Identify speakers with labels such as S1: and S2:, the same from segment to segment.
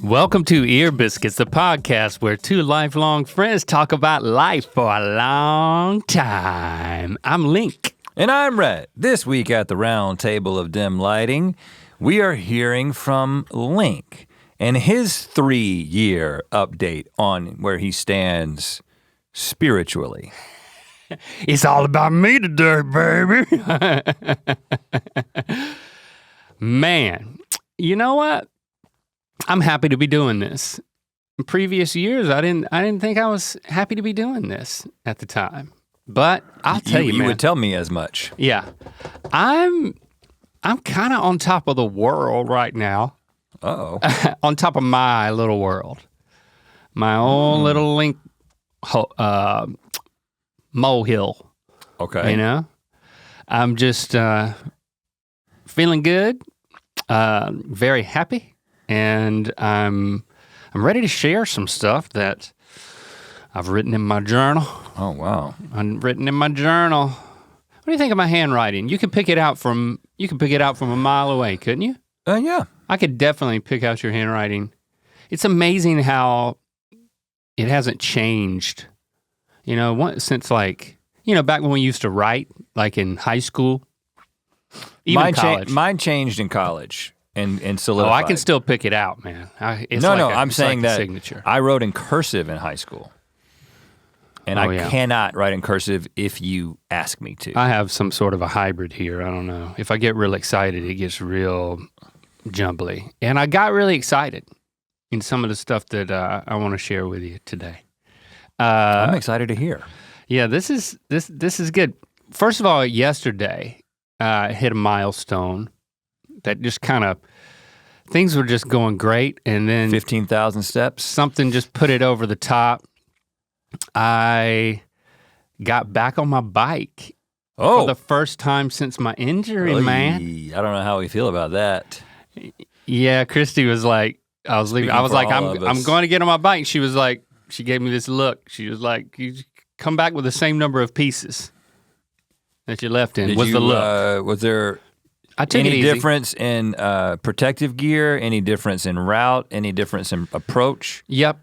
S1: Welcome to Ear Biscuits, the podcast where two lifelong friends talk about life for a long time. I'm Link.
S2: And I'm Rhett. This week at the round table of dim lighting, we are hearing from Link and his 3-year update on where he stands spiritually.
S1: It's all about me today, baby. Man, you know what? I'm happy to be doing this. In previous years, I didn't think I was happy to be doing this at the time. But I'll tell you, man.
S2: You would tell me as much.
S1: Yeah. I'm kind of on top of the world right now.
S2: Uh-oh.
S1: On top of my little world. My own little Link molehill.
S2: Okay.
S1: You know? I'm just feeling good, very happy. And I'm ready to share some stuff that I've written in my journal.
S2: Oh, wow.
S1: I've written in my journal. What do you think of my handwriting? You could pick it out from a mile away, couldn't you?
S2: Yeah.
S1: I could definitely pick out your handwriting. It's amazing how it hasn't changed. You know, since like, you know, back when we used to write, like in high school, even college.
S2: Mine changed in college. And solidified.
S1: Oh, I can still pick it out, man.
S2: I'm saying that
S1: signature.
S2: I wrote in cursive in high school. And I cannot write in cursive if you ask me to.
S1: I have some sort of a hybrid here, I don't know. If I get real excited, it gets real jumbly. And I got really excited in some of the stuff that I want to share with you today.
S2: I'm excited to hear.
S1: Yeah, this is good. First of all, yesterday, I hit a milestone that just kind of, things were just going great, and then
S2: 15,000 steps.
S1: Something just put it over the top. I got back on my bike for the first time since my injury, man.
S2: I don't know how we feel about that.
S1: Yeah, Christy was like, I was leaving. I was like, I'm going to get on my bike. She was like, she gave me this look. She was like, you come back with the same number of pieces that you left in. The look.
S2: Was there
S1: I took
S2: any
S1: it easy.
S2: difference in protective gear? Any difference in route? Any difference in approach?
S1: Yep.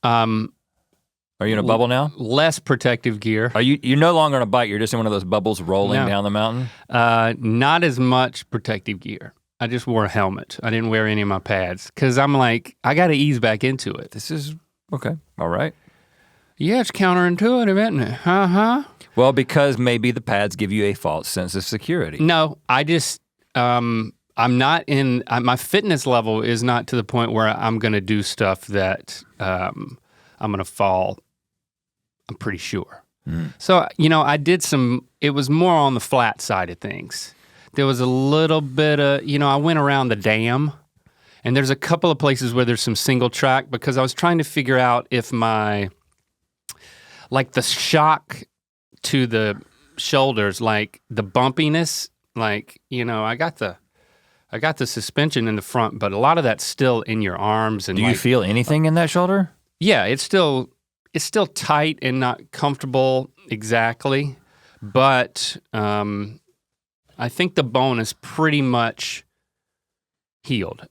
S2: Are you in a bubble now?
S1: Less protective gear.
S2: You're no longer on a bike, you're just in one of those bubbles rolling down the mountain?
S1: Not as much protective gear. I just wore a helmet. I didn't wear any of my pads because I'm like, I gotta ease back into it.
S2: This is, okay, all right.
S1: Yeah, it's counterintuitive, isn't it? Uh-huh.
S2: Well, because maybe the pads give you a false sense of security.
S1: No, I just, I'm not in, my fitness level is not to the point where I'm gonna do stuff that I'm gonna fall, I'm pretty sure. So, you know, I did it was more on the flat side of things. There was a little bit of, you know, I went around the dam, and there's a couple of places where there's some single track because I was trying to figure out if like the shock to the shoulders, like the bumpiness, like, you know, I got the suspension in the front, but a lot of that's still in your arms. And
S2: do you feel anything in that shoulder?
S1: Yeah, it's still tight and not comfortable exactly, but I think the bone is pretty much healed.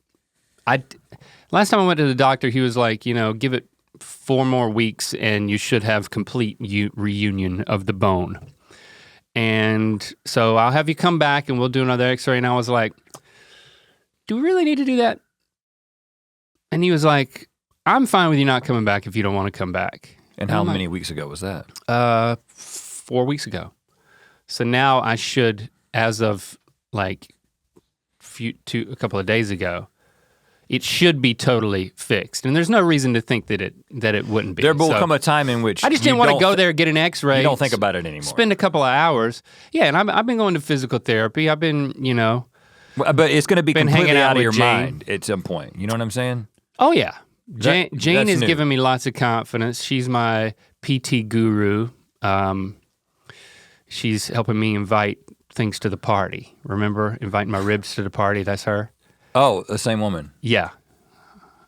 S1: Last time I went to the doctor, he was like, you know, give it 4 more weeks and you should have complete reunion of the bone. And so I'll have you come back and we'll do another x-ray. And I was like, do we really need to do that? And he was like, I'm fine with you not coming back if you don't want to come back.
S2: And how many weeks ago was that?
S1: 4 weeks ago. So now I should, as of like a couple of days ago, it should be totally fixed. And there's no reason to think that it wouldn't be.
S2: There will come a time in which
S1: I just didn't want to go there, get an x-ray.
S2: You don't think about it anymore.
S1: Spend a couple of hours. Yeah, and I've been going to physical therapy. I've been, you know.
S2: But it's going to be completely out of your
S1: Jane.
S2: mind at some point. You know what I'm saying?
S1: Oh yeah. Jane has
S2: new.
S1: given me lots of confidence. She's my PT guru. She's helping me invite things to the party. Remember inviting my ribs to the party? That's her.
S2: Oh, the same woman.
S1: Yeah.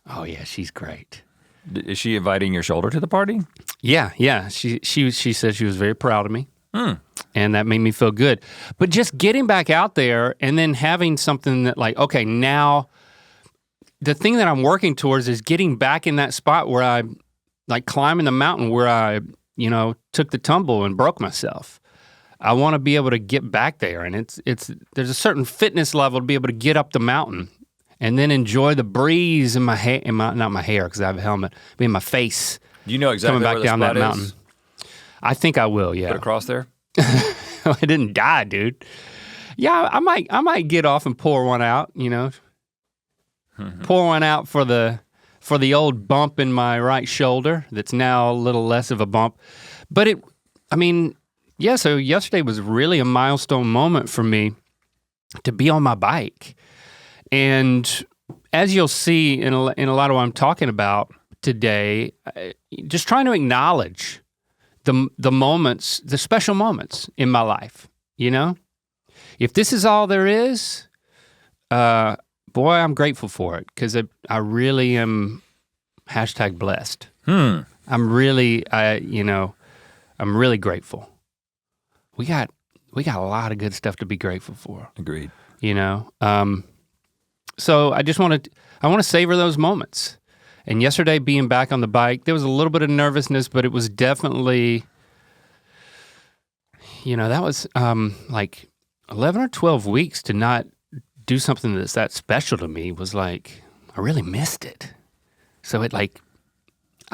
S1: Oh yeah, she's great.
S2: Is she inviting your shoulder to the party?
S1: Yeah. She said she was very proud of me. and that made me feel good. But just getting back out there and then having something that like, okay, now the thing that I'm working towards is getting back in that spot where I like climbing the mountain where I, took the tumble and broke myself. I want to be able to get back there, and there's a certain fitness level to be able to get up the mountain and then enjoy the breeze in my hair, not my hair because I have a helmet, but in my face.
S2: You know exactly
S1: coming back
S2: where the
S1: down
S2: spot
S1: that mountain.
S2: is?
S1: I think I will, yeah.
S2: Put a cross there?
S1: I didn't die, dude. Yeah, I might get off and pour one out, Pour one out for the old bump in my right shoulder that's now a little less of a bump. But so yesterday was really a milestone moment for me to be on my bike. And as you'll see in a lot of what I'm talking about today, just trying to acknowledge the moments, the special moments in my life, If this is all there is, boy, I'm grateful for it because I really am #blessed. I'm really grateful. We got a lot of good stuff to be grateful for.
S2: Agreed.
S1: So I want to savor those moments. And yesterday being back on the bike, there was a little bit of nervousness, but it was definitely, that was like 11 or 12 weeks to not do something that's that special to me was like, I really missed it. So I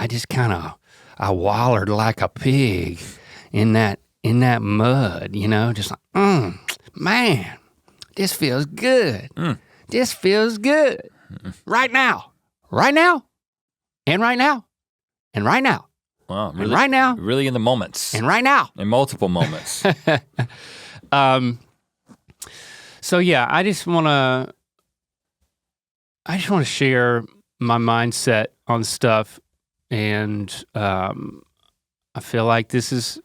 S1: just I wallered like a pig in that mud, just like, man, this feels good. This feels good. Right now, and right now, and right now.
S2: Wow, really,
S1: and right now.
S2: Really in the moments.
S1: And right now.
S2: In multiple moments.
S1: So yeah, I just want to share my mindset on stuff, and I feel like this is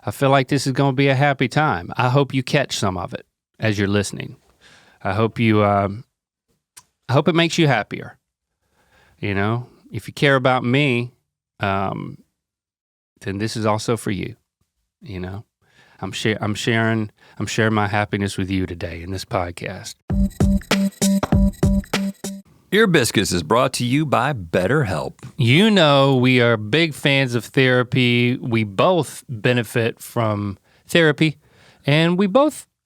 S1: going to be a happy time. I hope you catch some of it as you're listening. I hope it makes you happier. If you care about me, then this is also for you. I'm sharing my happiness with you today in this podcast.
S2: Ear Biscuits is brought to you by BetterHelp.
S1: We are big fans of therapy. We both benefit from therapy, and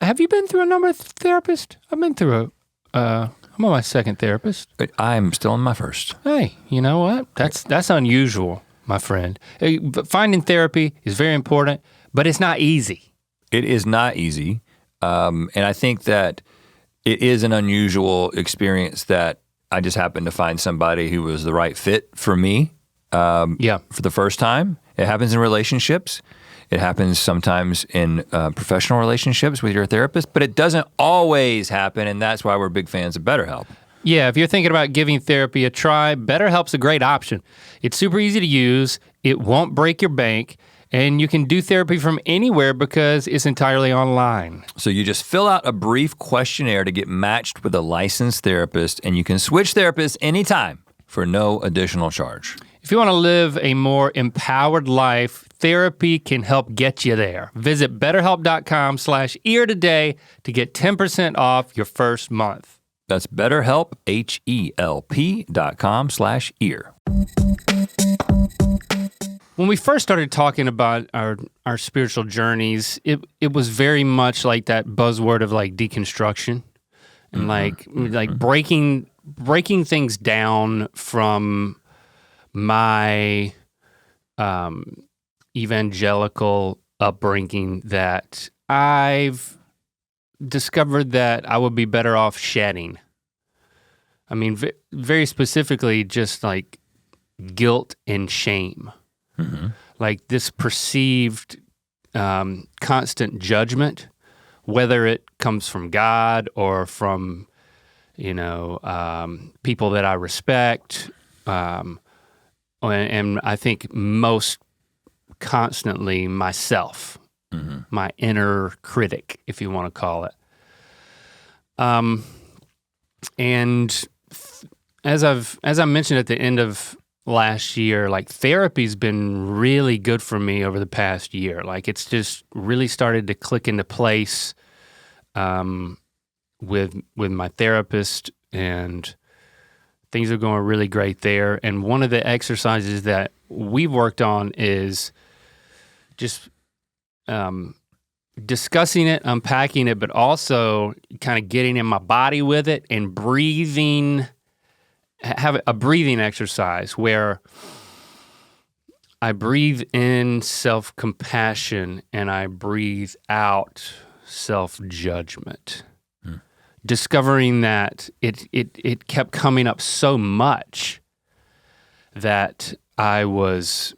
S1: have you been through a number of therapists? I've been through I'm on my second therapist.
S2: I'm still on my first.
S1: Hey, you know what? That's unusual, my friend. But finding therapy is very important, but it's not easy.
S2: It is not easy, and I think that it is an unusual experience that I just happened to find somebody who was the right fit for me for the first time. It happens in relationships. It happens sometimes in professional relationships with your therapist, but it doesn't always happen, and that's why we're big fans of BetterHelp.
S1: Yeah, if you're thinking about giving therapy a try, BetterHelp's a great option. It's super easy to use, it won't break your bank, and you can do therapy from anywhere because it's entirely online.
S2: So you just fill out a brief questionnaire to get matched with a licensed therapist, and you can switch therapists anytime for no additional charge.
S1: If you want to live a more empowered life, therapy can help get you there. Visit betterhelp.com/ear today to get 10% off your first month.
S2: That's BetterHelp, HELP.com/ear.
S1: When we first started talking about our spiritual journeys, it was very much like that buzzword of like deconstruction and like breaking things down from my evangelical upbringing that I've discovered that I would be better off shedding. I mean, very specifically, just like guilt and shame. Like this perceived constant judgment, whether it comes from God or from, people that I respect, and I think most constantly myself, my inner critic, if you want to call it. And as I mentioned at the end of last year, like therapy's been really good for me over the past year. Like it's just really started to click into place with my therapist, and things are going really great there. And one of the exercises that we've worked on is just discussing it, unpacking it, but also kind of getting in my body with it and breathing, have a breathing exercise where I breathe in self-compassion and I breathe out self-judgment. Discovering that it kept coming up so much that I was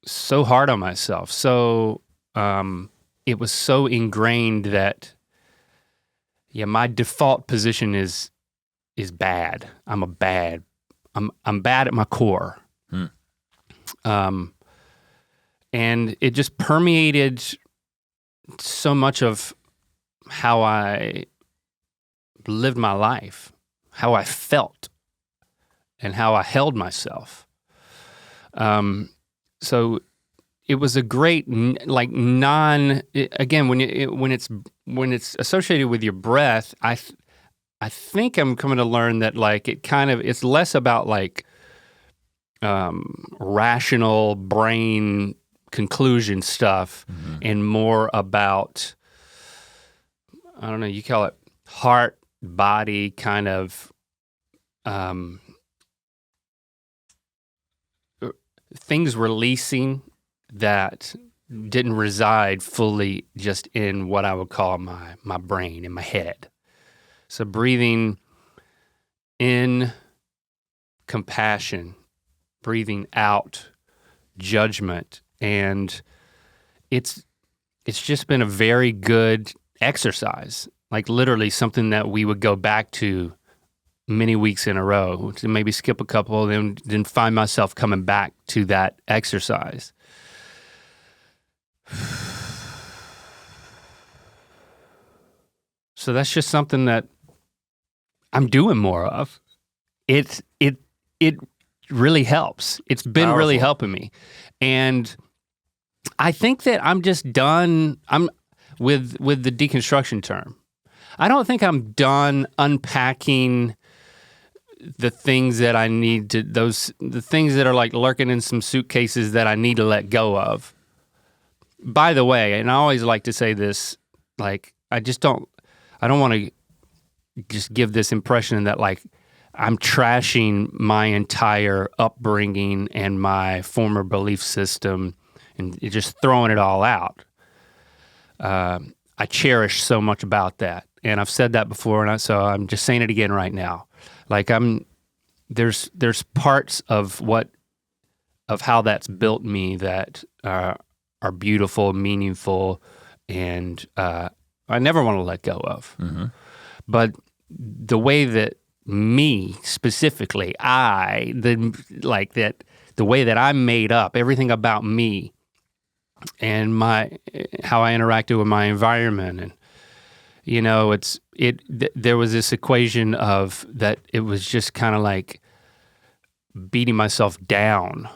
S1: so hard on myself. So it was so ingrained that, yeah, my default position is bad. I'm bad at my core. And it just permeated so much of how I lived my life, how I felt, and how I held myself. So it was a great, again, when it's associated with your breath, I think I'm coming to learn that like it's less about like rational brain conclusion stuff and more about, I don't know, you call it heart, body kind of things releasing that didn't reside fully just in what I would call my brain and my head. So breathing in compassion, breathing out judgment, and it's just been a very good exercise, like literally something that we would go back to many weeks in a row, to maybe skip a couple, then find myself coming back to that exercise. So that's just something that I'm doing more of. It really helps. It's been
S2: Powerful.
S1: really helping me. And I think that I'm just done, with the deconstruction term. I don't think I'm done unpacking the things that I need to, the things that are like lurking in some suitcases that I need to let go of. By the way, and I always like to say this, like, I don't want to just give this impression that like I'm trashing my entire upbringing and my former belief system and just throwing it all out. I cherish so much about that. And I've said that before, and so I'm just saying it again right now. Like there's parts of how that's built me that are beautiful, meaningful, and I never want to let go of. But the way that me specifically, the way that I'm made up, everything about me and how I interacted with my environment, and you know, there was this equation of that. It was just kind of like beating myself down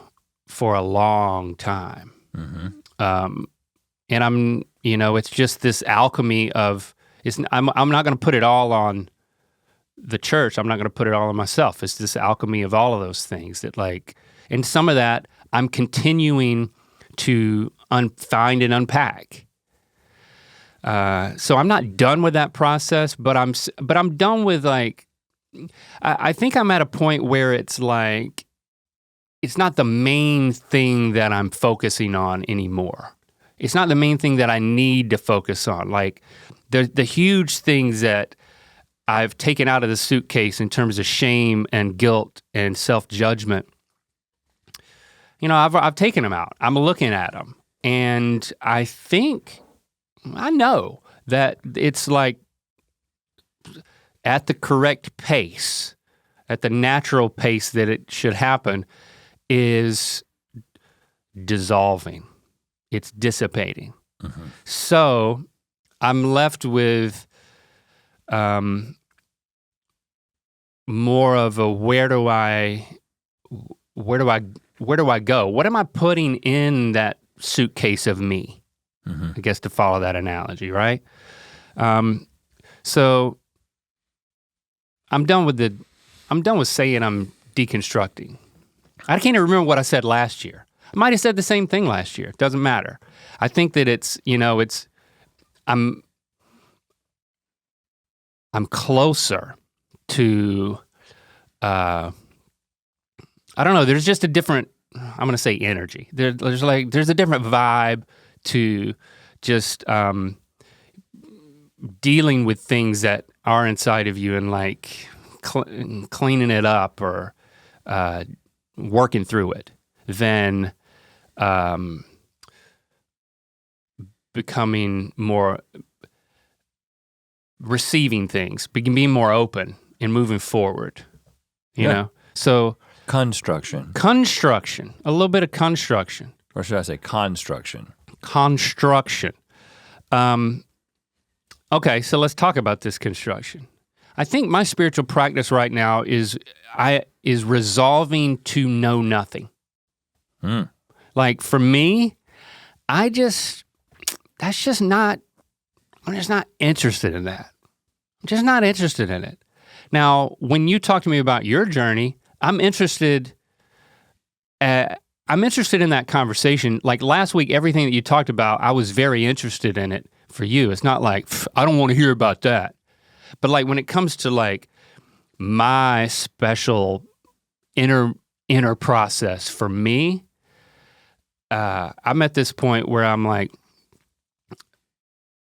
S1: for a long time. And I'm, you know, it's just this alchemy of, I'm not gonna put it all on the church. I'm not gonna put it all on myself. It's this alchemy of all of those things that like, and some of that I'm continuing to find and unpack. So I'm not done with that process, but I'm done with like, I think I'm at a point where it's like, it's not the main thing that I'm focusing on anymore. It's not the main thing that I need to focus on. Like the huge things that I've taken out of the suitcase in terms of shame and guilt and self-judgment, you know, I've taken them out. I'm looking at them. And I know that it's like at the correct pace, at the natural pace that it should happen, is dissolving. It's dissipating. So I'm left with more of a where do I where do I go? What am I putting in that suitcase of me?
S2: Mm-hmm.
S1: I guess to follow that analogy, right? So I'm done with saying I'm deconstructing. I can't even remember what I said last year. I might have said the same thing last year. It doesn't matter. I think that I'm closer to, I don't know, there's just a different, I'm gonna say energy. There's a different vibe to just dealing with things that are inside of you and like cleaning it up or working through it than becoming more, receiving things, being more open and moving forward, you know? So
S2: Construction.
S1: a little bit of construction.
S2: Or should I say construction?
S1: Construction. Okay, so let's talk about this construction. I think my spiritual practice right now is resolving to know nothing.
S2: Mm.
S1: Like for me, I'm just not interested in that. I'm just not interested in it. Now, when you talk to me about your journey, I'm interested in that conversation. Like last week, everything that you talked about, I was very interested in it for you. It's not like, I don't want to hear about that. But like when it comes to like my special inner process for me, I'm at this point where I'm like,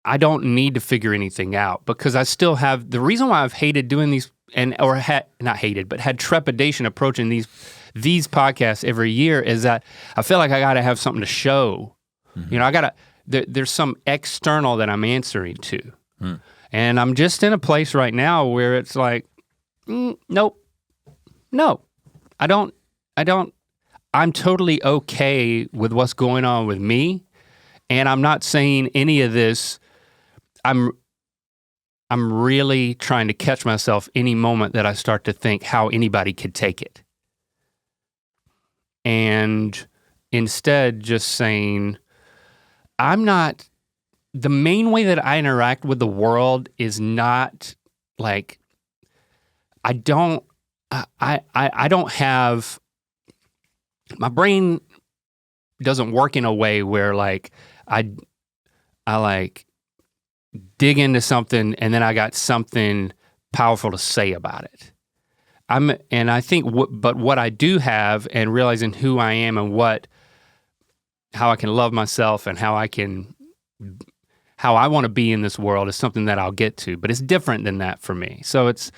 S1: I don't need to figure anything out because I still have, the reason why I've hated doing these not hated, but had trepidation approaching these podcasts every year is that I feel like I gotta have something to show. Mm-hmm. You know, there's some external that I'm answering to. Mm. And I'm just in a place right now where it's like, nope, no, I don't, I'm totally okay with what's going on with me. And I'm not saying any of this, I'm really trying to catch myself any moment that I start to think how anybody could take it. And instead just saying, the main way that I interact with the world is not like, I don't have, my brain doesn't work in a way where like, I like dig into something and then I got something powerful to say about it. And I think but what I do have and realizing who I am and how I can love myself and how I want to be in this world is something that I'll get to, but it's different than that for me. So it's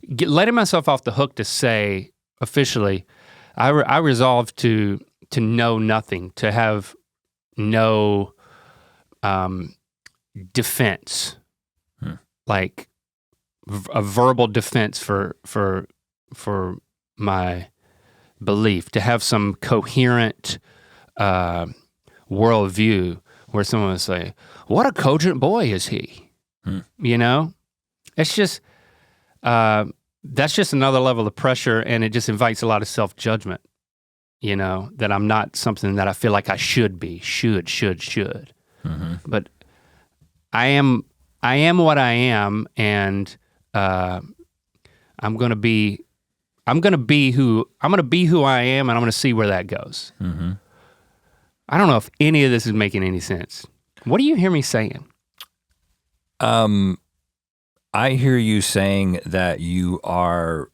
S1: letting myself off the hook to say officially, I resolved to know nothing, to have no defense, like a verbal defense for my belief, to have some coherent worldview where someone would say, what a cogent boy is he? You know? It's just, that's just another level of pressure and it just invites a lot of self-judgment, you know, that I'm not something that I feel like I should be, should. Mm-hmm. But I am what I am, and I'm gonna be who I am, and I'm gonna see where that goes. Mm-hmm. I don't know if any of this is making any sense. What do you hear me saying?
S2: I hear you saying that you are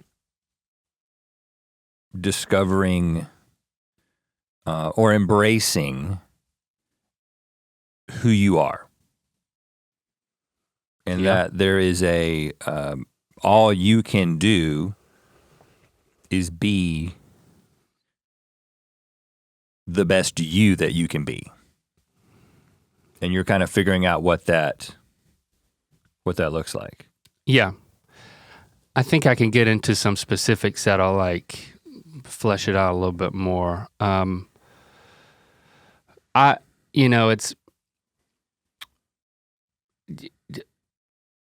S2: discovering or embracing who you are. And that there is all you can do is be the best you that you can be. And you're kind of figuring out what that looks like.
S1: Yeah. I think I can get into some specifics that'll like flesh it out a little bit more.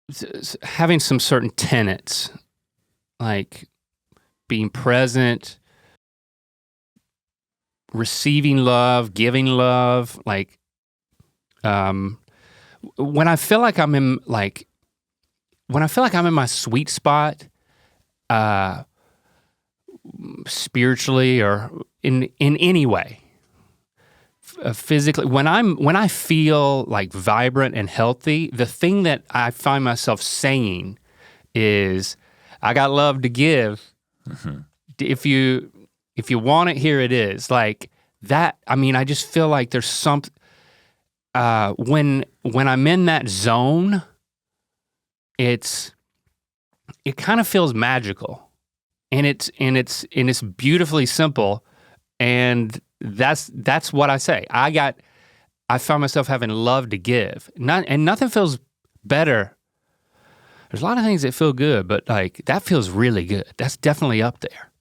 S1: It's having some certain tenets, like being present, receiving love, giving love, like when I feel like I'm in my sweet spot, spiritually or in any way, physically, when I feel like vibrant and healthy, the thing that I find myself saying is, I got love to give. Mm-hmm. If you want it, here it is. Like that, I mean, I just feel like there's something, when I'm in that zone, it kind of feels magical, and it's beautifully simple, and that's what I say. I found myself having love to give. And nothing feels better. There's a lot of things that feel good, but like that feels really good. That's definitely up there.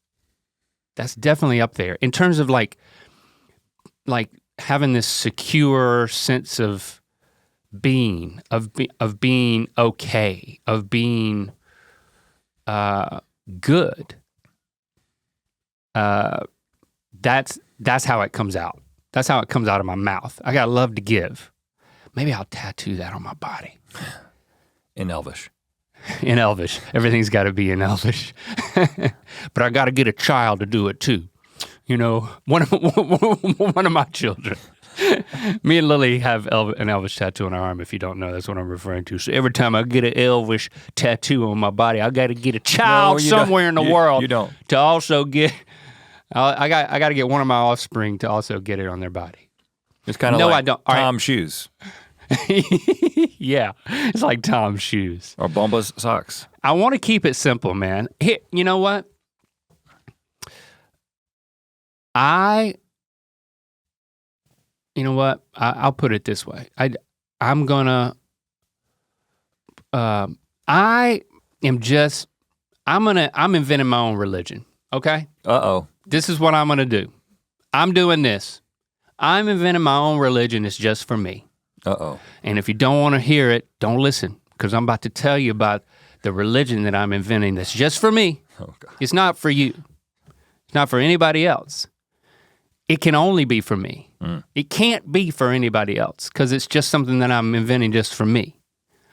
S1: That's definitely up there in terms of like having this secure sense of being, of being okay, of being good. That's how it comes out. That's how it comes out of my mouth. I got love to give. Maybe I'll tattoo that on my body.
S2: In Elvish.
S1: In Elvish. Everything's got to be in Elvish. But I got to get a child to do it too. You know, one of my children. Me and Lily have an Elvish tattoo on our arm. If you don't know, that's what I'm referring to. So every time I get an Elvish tattoo on my body, I got to get a child somewhere in the world
S2: you don't.
S1: to also get. I got to get one of my offspring to also get it on their body.
S2: It's kind of
S1: no,
S2: like
S1: I don't.
S2: Tom's shoes.
S1: Yeah, it's like Tom's shoes.
S2: Or Bumba's socks.
S1: I want to keep it simple, man. Here, you know what? I'll put it this way. I'm inventing my own religion, okay?
S2: Uh-oh.
S1: This is what I'm gonna do. I'm doing this. I'm inventing my own religion. It's just for me.
S2: Uh-oh.
S1: And if you don't wanna hear it, don't listen, because I'm about to tell you about the religion that I'm inventing that's just for me.
S2: Oh, God.
S1: It's not for you. It's not for anybody else. It can only be for me. It can't be for anybody else, because it's just something that I'm inventing just for me.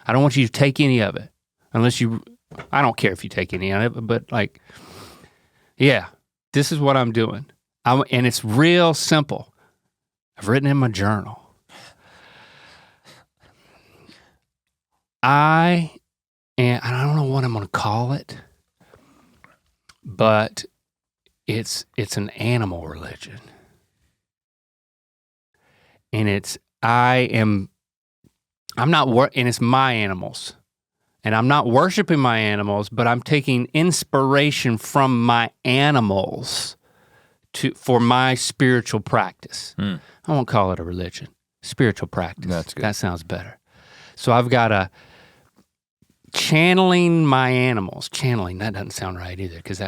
S1: I don't want you to take any of it, I don't care if you take any of it, but like, yeah, this is what I'm doing. And it's real simple. I've written in my journal. And I don't know what I'm gonna call it, but it's an animal religion. And it's my animals. And I'm not worshiping my animals, but I'm taking inspiration from my animals for my spiritual practice. I won't call it a religion. Spiritual practice.
S2: That's good.
S1: That sounds better. So I've got channeling my animals. Channeling, that doesn't sound right either, because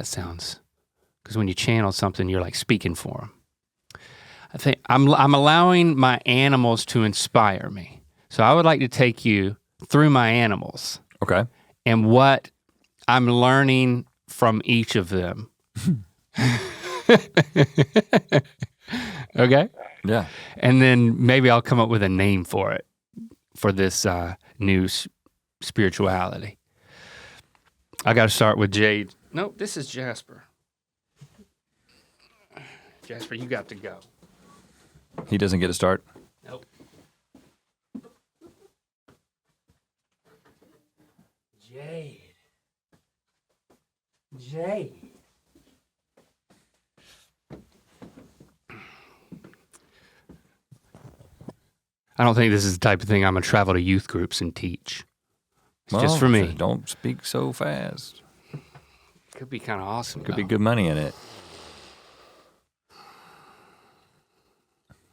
S1: when you channel something, you're like speaking for them. I think I'm allowing my animals to inspire me. So I would like to take you through my animals.
S2: Okay.
S1: And what I'm learning from each of them. Okay?
S2: Yeah.
S1: And then maybe I'll come up with a name for it, for this new spirituality. I got to start with Jade. No, this is Jasper. Jasper, you got to go.
S2: He doesn't get a start?
S1: Nope. Jade. I don't think this is the type of thing I'm gonna travel to youth groups and teach. It's just for me.
S2: Don't speak so fast.
S1: Could be kind of awesome.
S2: Could be good money in it.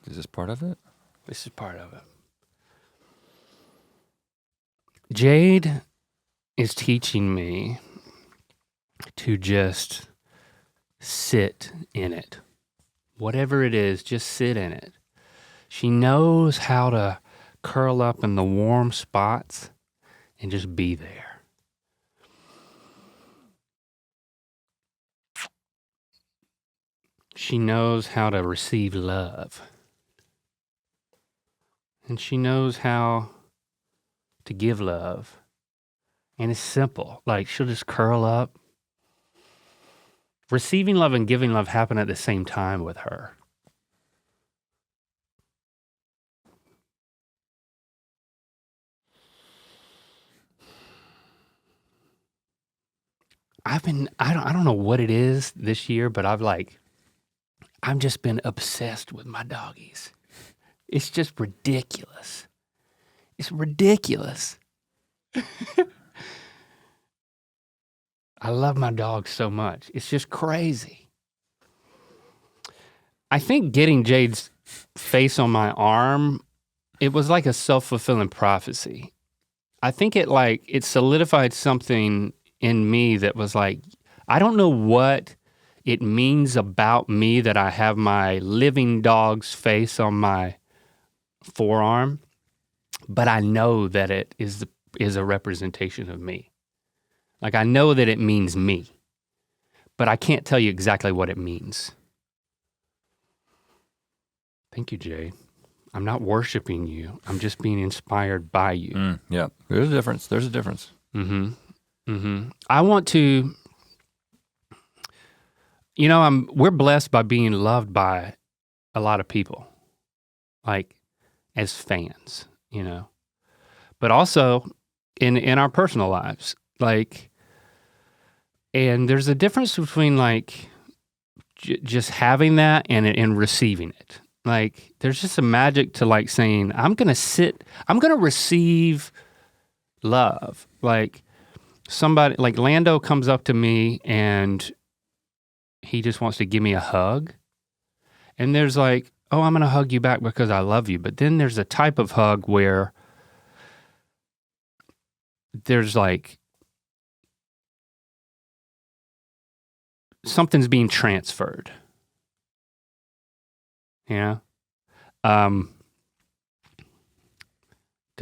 S2: Is this part of it?
S1: This is part of it. Jade is teaching me to just sit in it. Whatever it is, just sit in it. She knows how to curl up in the warm spots and just be there. She knows how to receive love. And she knows how to give love. And it's simple. Like, she'll just curl up. Receiving love and giving love happen at the same time with her. I don't know what it is this year, but I've just been obsessed with my doggies. It's just ridiculous. It's ridiculous. I love my dogs so much. It's just crazy. I think getting Jade's face on my arm, it was like a self-fulfilling prophecy. I think it solidified something in me that was like, I don't know what it means about me that I have my living dog's face on my forearm, but I know that it is a representation of me. Like, I know that it means me, but I can't tell you exactly what it means. Thank you, Jade. I'm not worshiping you. I'm just being inspired by you.
S2: Yeah, there's a difference. There's a difference.
S1: I want to, we're blessed by being loved by a lot of people, like as fans, but also in our personal lives, and there's a difference between just having that and receiving it. Like, there's just a magic to saying, I'm gonna receive love. Like, somebody, like Lando comes up to me and he just wants to give me a hug. And there's oh, I'm gonna hug you back because I love you. But then there's a type of hug where there's something's being transferred. Yeah. Does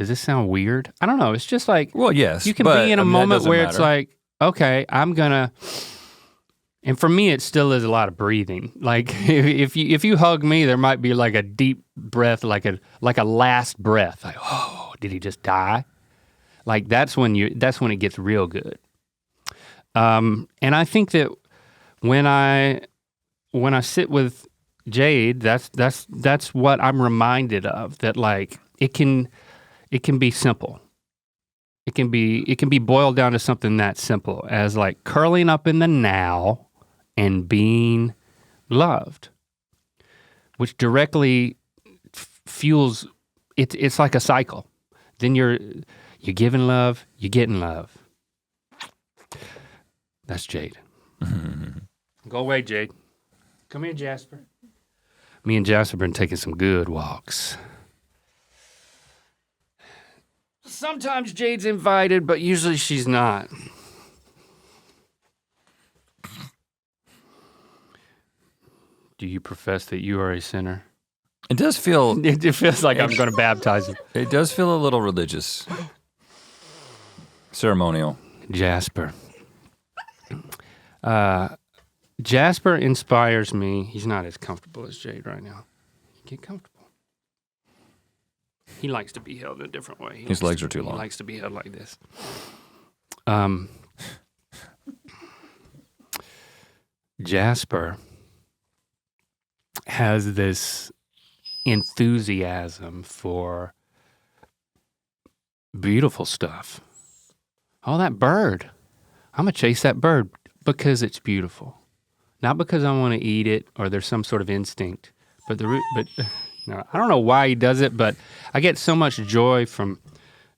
S1: this sound weird? I don't know. It's just
S2: well, yes,
S1: you can be in a moment where it's okay, I'm gonna, and for me, it still is a lot of breathing. Like, if you hug me, there might be a deep breath, like a last breath. Like, oh, did he just die? Like, that's when it gets real good. And I think that when I sit with Jade, that's what I'm reminded of. That it can be simple. It can be boiled down to something that simple as curling up in the now and being loved, which directly fuels. It's like a cycle. Then you're giving love, you're getting love. That's Jade. Go away, Jade. Come here, Jasper. Me and Jasper have been taking some good walks. Sometimes Jade's invited, but usually she's not. Do you profess that you are a sinner?
S2: It does feel...
S1: It feels like I'm going to baptize you.
S2: It does feel a little religious. Ceremonial.
S1: Jasper. Jasper inspires me. He's not as comfortable as Jade right now. Get comfortable. He likes to be held in a different way.
S2: His legs are too long.
S1: He likes to be held like this. Jasper has this enthusiasm for beautiful stuff. Oh, that bird. I'm gonna chase that bird because it's beautiful. Not because I want to eat it or there's some sort of instinct, but no, I don't know why he does it, but I get so much joy from,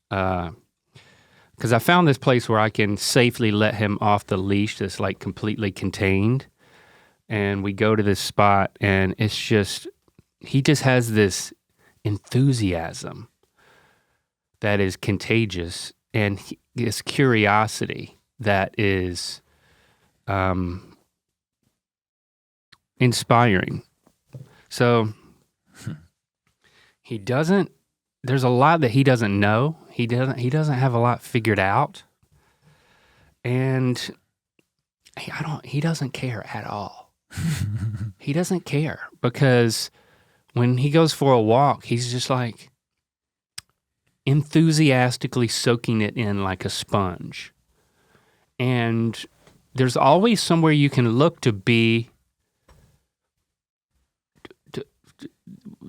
S1: because I found this place where I can safely let him off the leash that's completely contained. And we go to this spot and it's just, he just has this enthusiasm that is contagious and this curiosity that is inspiring. So there's a lot that he doesn't know. He doesn't have a lot figured out. And he doesn't care at all. He doesn't care because when he goes for a walk, he's just like enthusiastically soaking it in like a sponge. And there's always somewhere you can look to be,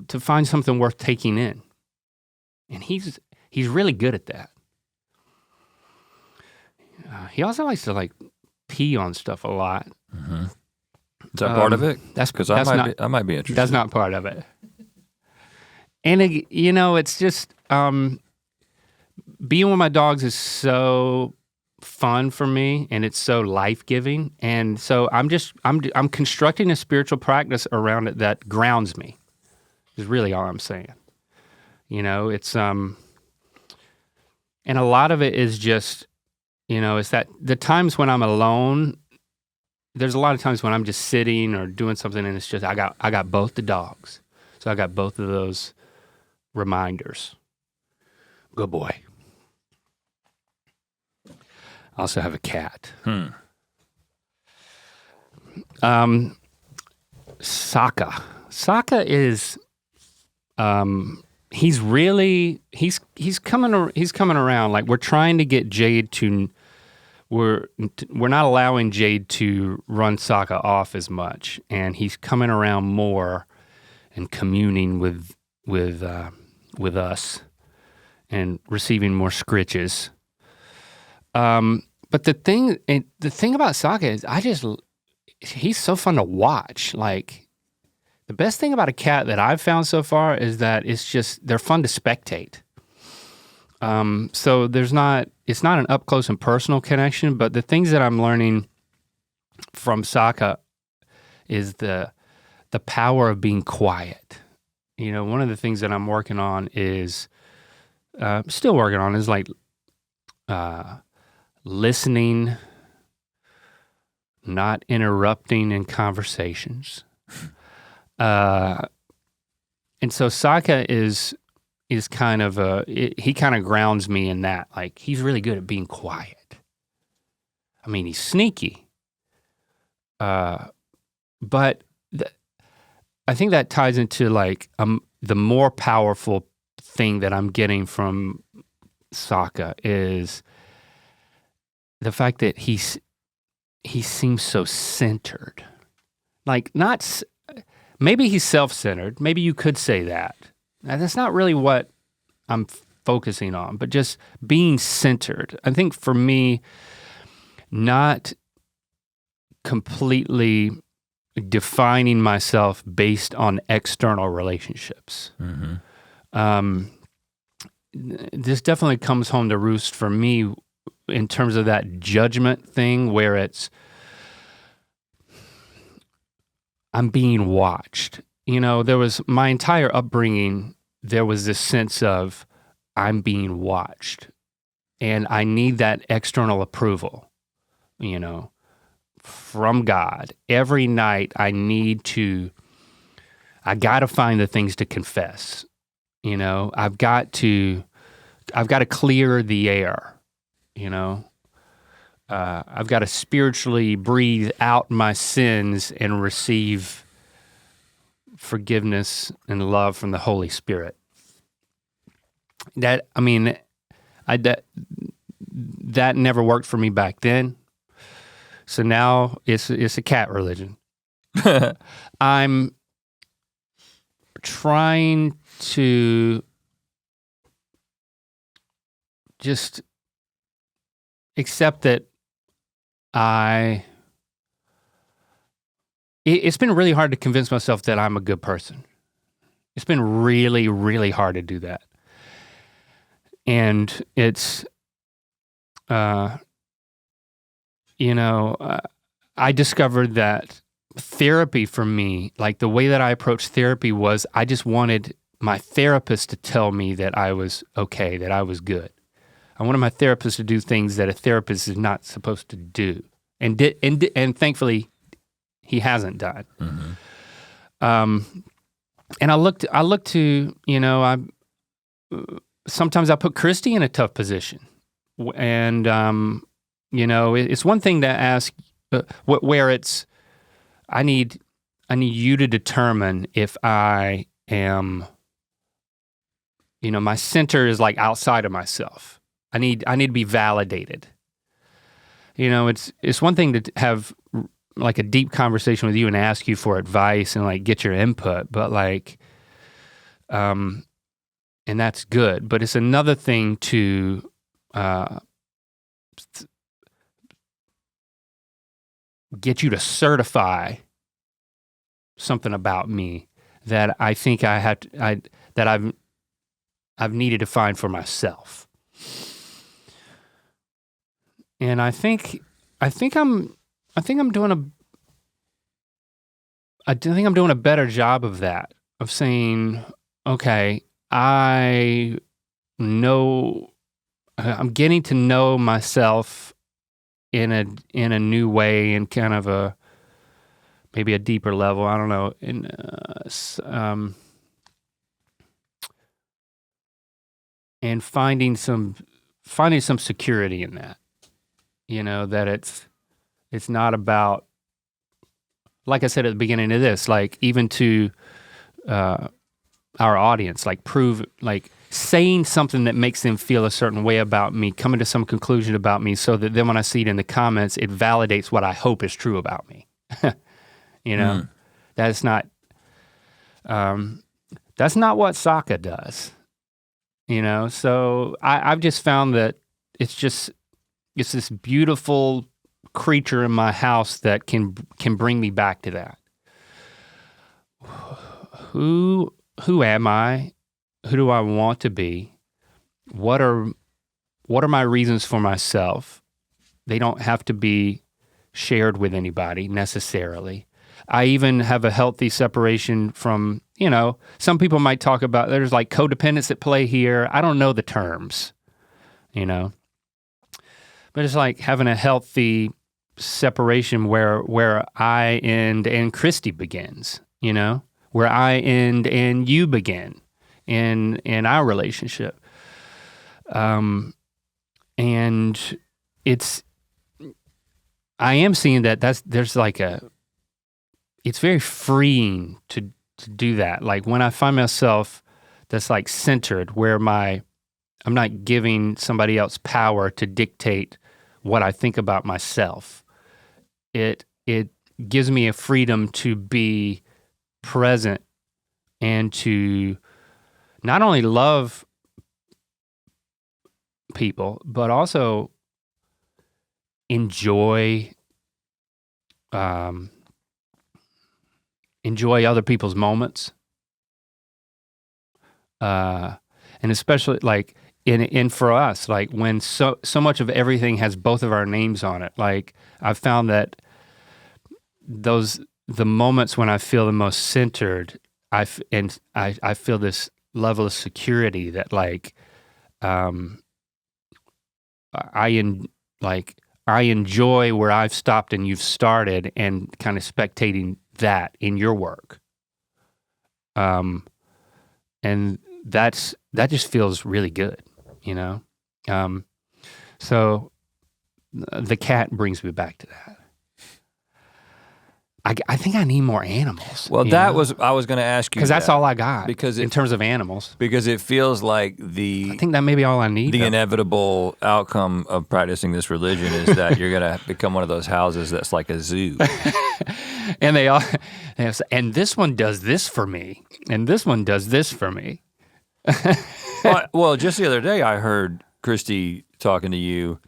S1: to find something worth taking in. And he's really good at that. He also likes to like pee on stuff a lot.
S2: Mm-hmm. Is that part of it?
S1: That's
S2: Because
S1: that's not
S2: I might be interested.
S1: that's not part of it. And it's just being with my dogs is so fun for me, and it's so life-giving. And so I'm constructing a spiritual practice around it that grounds me. Is really all I'm saying. It's and a lot of it is just, it's that the times when I'm alone, there's a lot of times when I'm just sitting or doing something and it's just, I got both the dogs. So I got both of those reminders. Good boy. I also have a cat. Sokka. Sokka is, he's coming around. Like, we're trying to get Jade to, we're not allowing Jade to run Sokka off as much, and he's coming around more and communing with us and receiving more scritches. But the thing about Sokka is he's so fun to watch. Like, the best thing about a cat that I've found so far is that they're fun to spectate. So it's not an up close and personal connection, but the things that I'm learning from is the power of being quiet. One of the things that I'm working on is, still working on is like listening, not interrupting in conversations. And so Sokka is kind of he kind of grounds me in that. Like, he's really good at being quiet. I mean, he's sneaky. But I think that ties into like the more powerful thing that I'm getting from Sokka is the fact that he seems so centered. Like, maybe he's self-centered. Maybe you could say that. Now, that's not really what I'm focusing on, but just being centered. I think for me, not completely defining myself based on external relationships. Mm-hmm. This definitely comes home to roost for me in terms of that judgment thing where it's, I'm being watched. There was my entire upbringing, there was this sense of I'm being watched and I need that external approval, from God. Every night I gotta find the things to confess. I've got to clear the air, I've got to spiritually breathe out my sins and receive forgiveness and love from the Holy Spirit. That never worked for me back then. So now it's a cat religion. I'm trying to just accept that it's been really hard to convince myself that I'm a good person. It's been really, really hard to do that. And it's, I discovered that therapy for me, like the way that I approached therapy was I just wanted my therapist to tell me that I was okay, that I was good. I wanted my therapist to do things that a therapist is not supposed to do. And thankfully, he hasn't done. Mm-hmm. And I look to, sometimes I put Christy in a tough position. And, it's one thing to ask where it's, I need you to determine if I am, my center is like outside of myself. I need to be validated. It's one thing to have like a deep conversation with you and ask you for advice and like get your input, but like, and that's good. But it's another thing to get you to certify something about me that I think that I've needed to find for myself. And I think I'm doing a better job of that, of saying, okay, I'm getting to know myself in a new way, and kind of maybe a deeper level. I don't know. And finding some security in that. That it's not about, like I said at the beginning of this, like even to our audience, like saying something that makes them feel a certain way about me, coming to some conclusion about me, so that then when I see it in the comments, it validates what I hope is true about me. That's not what Sokka does. So I've just found that it's this beautiful creature in my house that can bring me back to that. Who am I? Who do I want to be? What are my reasons for myself? They don't have to be shared with anybody necessarily. I even have a healthy separation from, some people might talk about, there's like codependence at play here. I don't know the terms, but it's like having a healthy separation where I end and Christy begins, where I end and you begin in our relationship. And I am seeing that there's like it's very freeing to do that. Like when I find myself that's like centered, where I'm not giving somebody else power to dictate what I think about myself. It gives me a freedom to be present and to not only love people, but also enjoy other people's moments. And especially like in for us, like when so much of everything has both of our names on it. Like I've found that the moments when I feel the most centered, I feel this level of security that like I enjoy where I've stopped and you've started, and kind of spectating that in your work. And that just feels really good, so the cat brings me back to that. I think I need more animals.
S2: Well, I was going to ask you,
S1: because that's all I got
S2: because
S1: in terms of animals.
S2: Because it feels like
S1: I think that may be all I need.
S2: The inevitable outcome of practicing this religion is that you're going to become one of those houses that's like a zoo.
S1: And and this one does this for me, and this one does this for me.
S2: Well, just the other day I heard Christy talking to you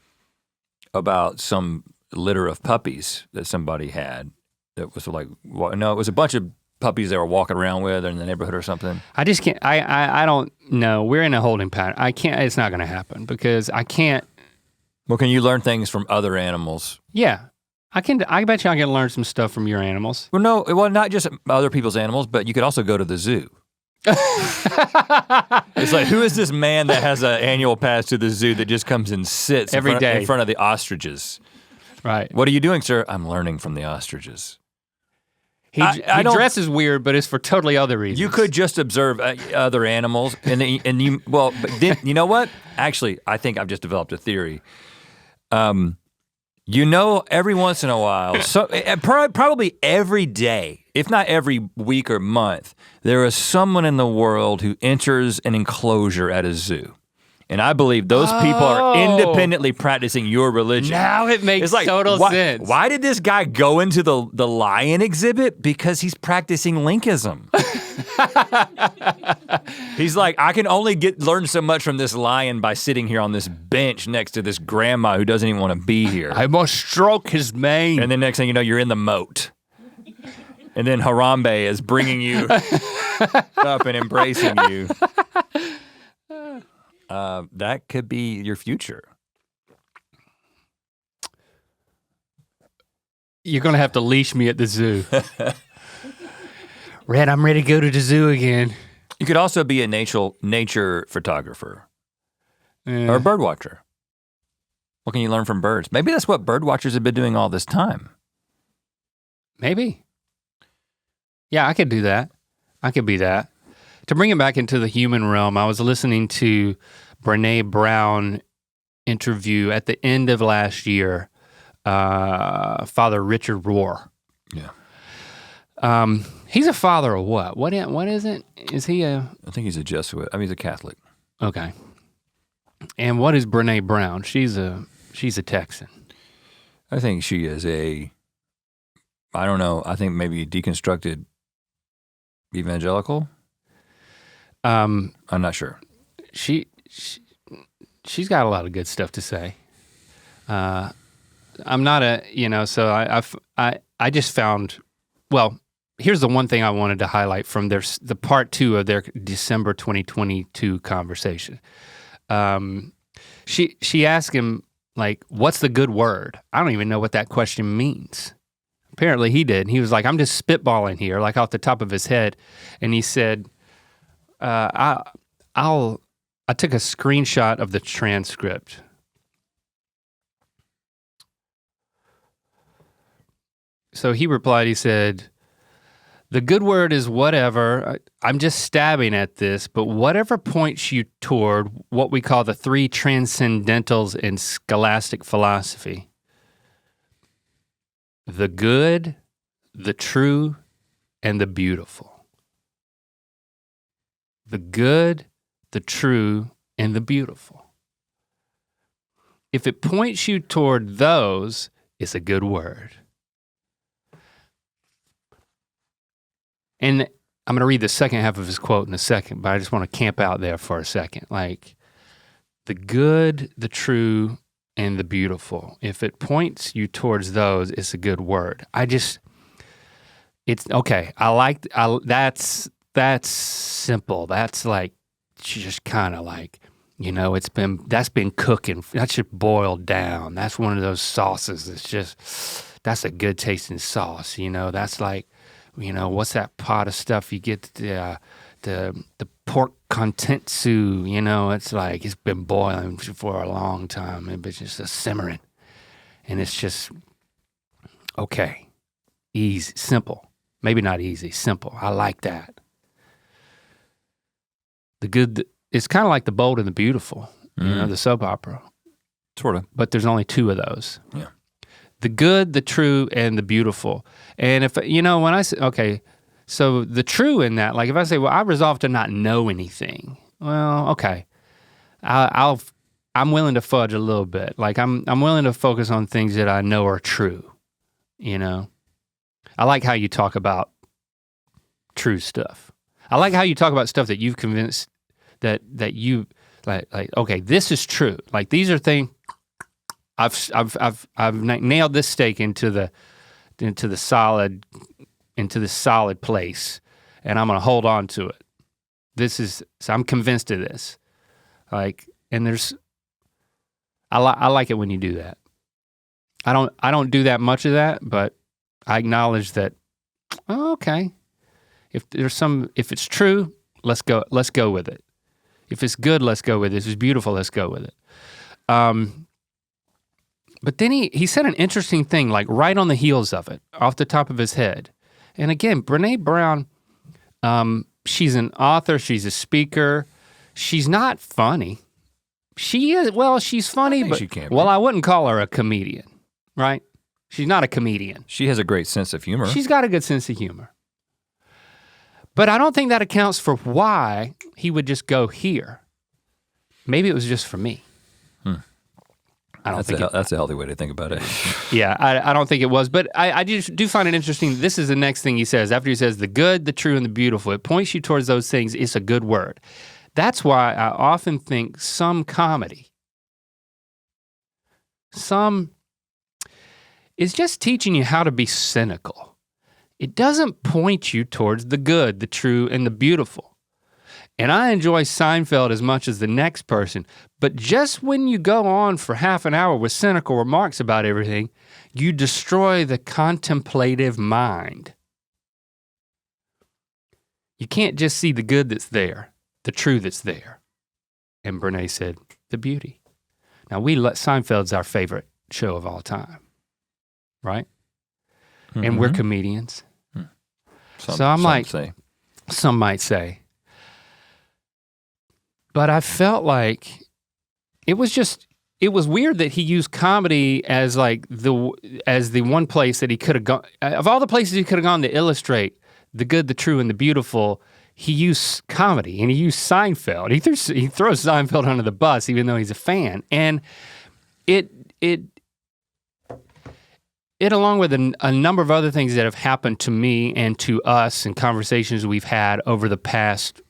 S2: about some litter of puppies that somebody had. It was like, no, it was a bunch of puppies they were walking around with in the neighborhood or something. I just can't,
S1: I don't know. We're in a holding pattern. It's not gonna happen because I can't.
S2: Well, can you learn things from other animals?
S1: Yeah, I bet you I can learn some stuff from your animals.
S2: Well, not just other people's animals, but you could also go to the zoo. It's like, who is this man that has an annual pass to the zoo that just comes and sits
S1: every day
S2: in front of the ostriches?
S1: Right.
S2: What are you doing, sir? I'm learning from the ostriches.
S1: He dresses weird, but it's for totally other reasons.
S2: You could just observe other animals, but then, you know what? Actually, I think I've just developed a theory. You know, every once in a while, so probably every day, if not every week or month, there is someone in the world who enters an enclosure at a zoo. And I believe those people are independently practicing your religion.
S1: Now it makes total sense.
S2: Why did this guy go into the lion exhibit? Because he's practicing Linkism. He's like, I can only learn so much from this lion by sitting here on this bench next to this grandma who doesn't even want to be here.
S1: I must stroke his mane.
S2: And then next thing you know, you're in the moat. And then Harambe is bringing you up and embracing you. That could be your future.
S1: You're gonna have to leash me at the zoo. Red, I'm ready to go to the zoo again.
S2: You could also be a nature photographer or a bird watcher. What can you learn from birds? Maybe that's what bird watchers have been doing all this time.
S1: Maybe. Yeah, I could do that. I could be that. To bring it back into the human realm, I was listening to Brene Brown interview at the end of last year, Father Richard Rohr.
S2: Yeah.
S1: He's a father of what? What is it? Is he a?
S2: I think he's a Jesuit. I mean, he's a Catholic.
S1: Okay. And what is Brene Brown? She's a Texan.
S2: I think she is I don't know, I think maybe deconstructed evangelical. I'm not sure.
S1: She's got a lot of good stuff to say. I'm not so I just found, well, here's the one thing I wanted to highlight from the part 2 of their December 2022 conversation. She asked him, like, what's the good word? I don't even know what that question means. Apparently he did. He was like, I'm just spitballing here, like off the top of his head. And he said, I took a screenshot of the transcript. So he replied, he said, the good word is whatever. I'm just stabbing at this, but whatever points you toward what we call the 3 transcendentals in scholastic philosophy. The good, the true, and the beautiful. The good, the true, and the beautiful. If it points you toward those, it's a good word. And I'm gonna read the second half of his quote in a second, but I just wanna camp out there for a second. Like, the good, the true, and the beautiful. If it points you towards those, it's a good word. It's okay. That's simple. That's like, just kind of like, that's been cooking. That's just boiled down. That's one of those sauces that's a good tasting sauce. That's like, what's that pot of stuff you get, the pork contentsu, it's like, it's been boiling for a long time, and it's just simmering. And it's just, okay, easy, simple. Maybe not easy, simple. I like that. The good, it's kind of like The Bold and the Beautiful, the soap opera.
S2: Sort of.
S1: But there's only 2 of those.
S2: Yeah.
S1: The good, the true, and the beautiful. And if, when I say, okay, so the true in that, like if I say, well, I resolve to not know anything. Well, okay, I'm willing to fudge a little bit. Like I'm willing to focus on things that I know are true. I like how you talk about true stuff. I like how you talk about stuff that you've convinced that you like. Okay, this is true. Like these are things I've nailed this stake into the solid place, and I'm gonna hold on to it. So I'm convinced of this. Like, and I like it when you do that. I don't do that much of that, but I acknowledge that, okay. If it's true, let's go with it. If it's good, let's go with it. If it's beautiful, let's go with it. But then he said an interesting thing, like right on the heels of it, off the top of his head. And again, Brene Brown, she's an author, she's a speaker. She's not funny. She is, well, she's funny, but
S2: she can be.
S1: Well, I wouldn't call her a comedian. right? She's not a comedian.
S2: She has a great sense of humor.
S1: She's got a good sense of humor. But I don't think that accounts for why he would just go here. Maybe it was just for me. I don't think
S2: that's a healthy way to think about it.
S1: Yeah, I don't think it was, but I do find it interesting. This is the next thing he says. After he says the good, the true, and the beautiful, it points you towards those things. It's a good word. That's why I often think some comedy, is just teaching you how to be cynical. It doesn't point you towards the good, the true, and the beautiful. And I enjoy Seinfeld as much as the next person, but just when you go on for half an hour with cynical remarks about everything, you destroy the contemplative mind. You can't just see the good that's there, the true that's there. And Brene said, the beauty. Now Seinfeld's our favorite show of all time, right? Mm-hmm. And we're comedians. Some might say. But I felt like it was weird that he used comedy as like the one place that he could have gone, of all the places he could have gone to illustrate the good, the true, and the beautiful, he used comedy and he used Seinfeld. He throws Seinfeld under the bus even though he's a fan. And it along with a number of other things that have happened to me and to us and conversations we've had over the past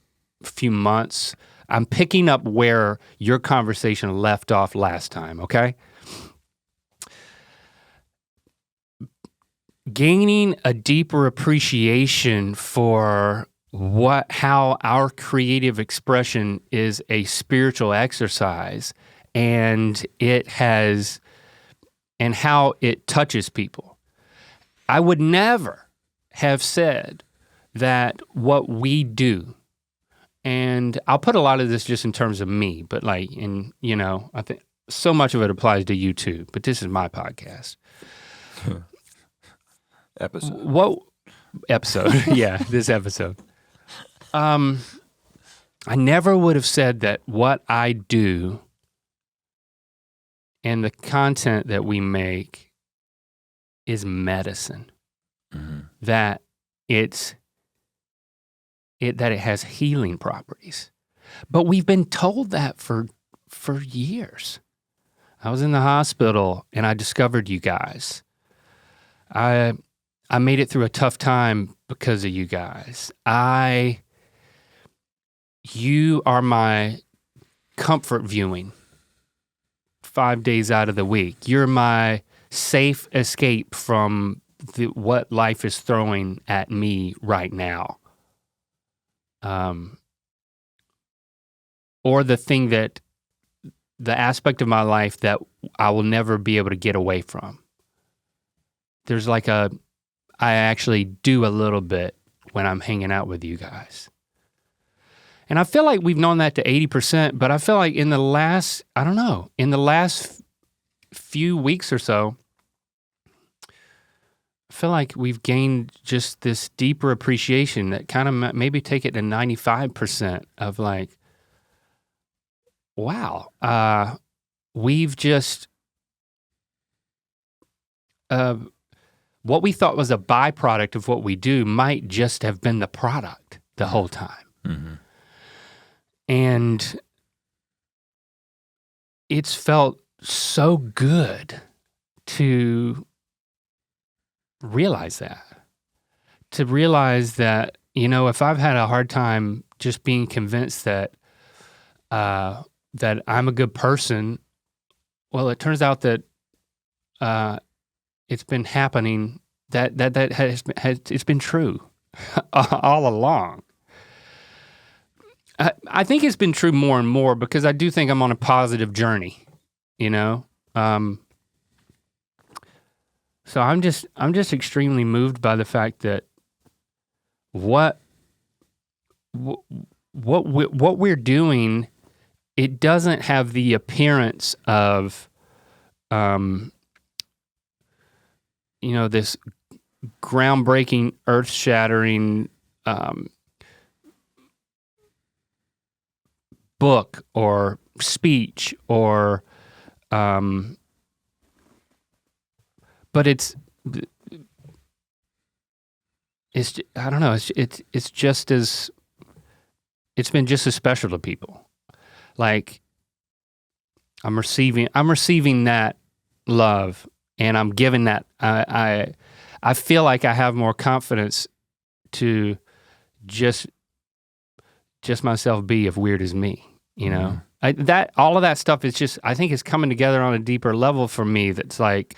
S1: few months, I'm picking up where your conversation left off last time, okay? Gaining a deeper appreciation for how our creative expression is a spiritual exercise and how it touches people. I would never have said that what we do, and I'll put a lot of this just in terms of me, but I think so much of it applies to you too, but this is my podcast. Episode, yeah, this episode. I never would have said that what I do and the content that we make is medicine. Mm-hmm. That it has healing properties. But we've been told that for years. I was in the hospital and I discovered you guys. I made it through a tough time because of you guys. You are my comfort viewing 5 days out of the week. You're my safe escape from what life is throwing at me right now. Or the aspect of my life that I will never be able to get away from. There's I actually do a little bit when I'm hanging out with you guys. And I feel like we've known that to 80%, but I feel like in the last few weeks or so, I feel like we've gained just this deeper appreciation that kind of maybe take it to 95% of wow, we've just, what we thought was a byproduct of what we do might just have been the product the whole time. Mm-hmm. And it's felt so good to realize that. If I've had a hard time just being convinced that I'm a good person, well, it turns out that it's been happening, it's been true all along. I think it's been true more and more because I do think I'm on a positive journey, So I'm just extremely moved by the fact that what we're doing, it doesn't have the appearance of this groundbreaking, earth-shattering book or speech or but I don't know. It's just as it's been just as special to people. Like I'm receiving that love, and I'm giving that. I feel like I have more confidence to just myself be as weird as me. You know, that all of that stuff is just. I think it's coming together on a deeper level for me. That's like,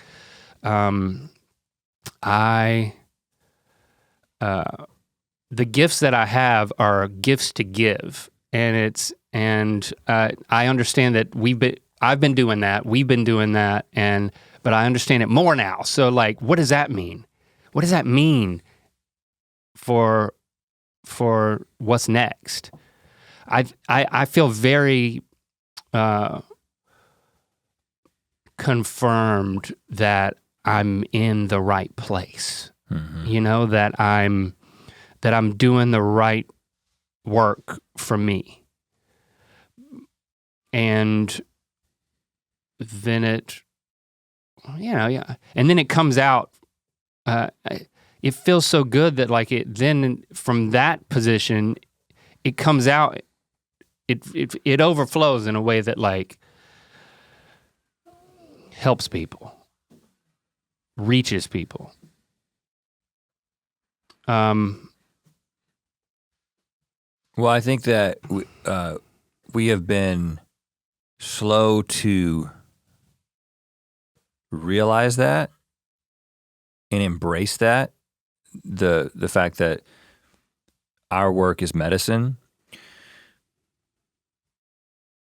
S1: the gifts that I have are gifts to give, and I understand that I've been doing that, we've been doing that, but I understand it more now. So like, what does that mean? What does that mean for what's next? I feel very confirmed that I'm in the right place. You know, that I'm doing the right work for me. And then and then it comes out, it feels so good that like then from that position, it comes out, it overflows in a way that like helps people, reaches people.
S2: Well, I think that we have been slow to realize that and embrace that, the fact that our work is medicine,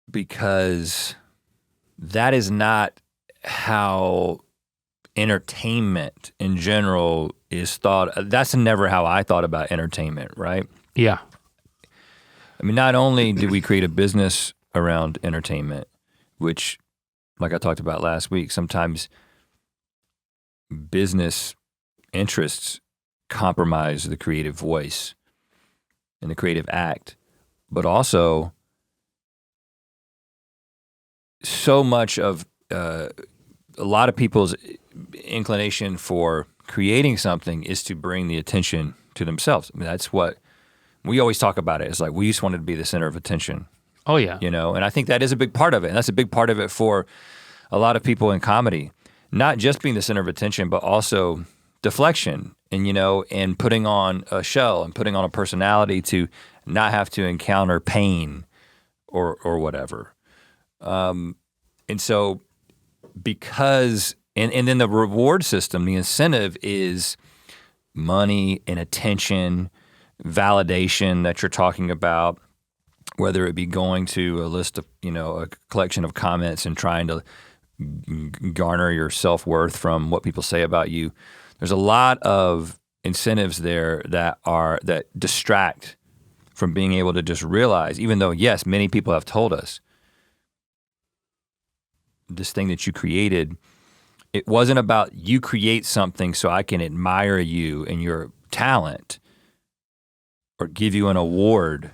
S2: because that is not how entertainment in general is thought. That's never how I thought about entertainment, right?
S1: Yeah.
S2: I mean, not only did we create a business around entertainment, which, like I talked about last week, sometimes business interests compromise the creative voice and the creative act, but also so much of a lot of people's inclination for creating something is to bring the attention to themselves. I mean, that's what we always talk about. It's like we just wanted to be the center of attention.
S1: Oh yeah.
S2: You know, and I think that is a big part of it. And that's a big part of it for a lot of people in comedy. Not just being the center of attention, but also deflection and, you know, and putting on a shell and putting on a personality to not have to encounter pain or whatever. And so because, and then the reward system, the incentive is money and attention, validation that you're talking about, whether it be going to a list of, you know, a collection of comments and trying to garner your self-worth from what people say about you. There's a lot of incentives there that distract from being able to just realize, even though, yes, many people have told us this thing that you created, it wasn't about you create something so I can admire you and your talent or give you an award,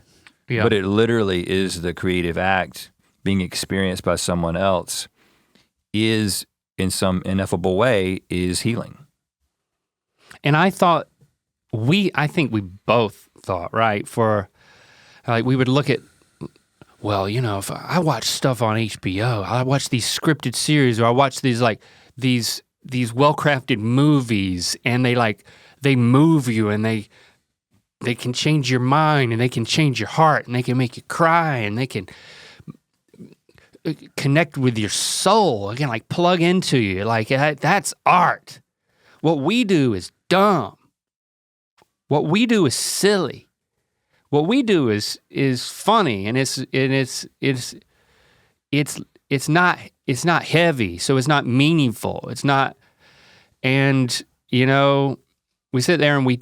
S2: but it literally is the creative act being experienced by someone else is, in some ineffable way, is healing.
S1: And I think we both thought, right, for like we would look at, well, you know, if I watch stuff on HBO, I watch these scripted series, or I watch these well-crafted movies, and they move you, and they can change your mind, and they can change your heart, and they can make you cry, and they can connect with your soul, again, like plug into you, like that's art. What we do is dumb. What we do is silly. What we do is funny, and it's not heavy, so it's not meaningful. It's not, and you know, we sit there and we've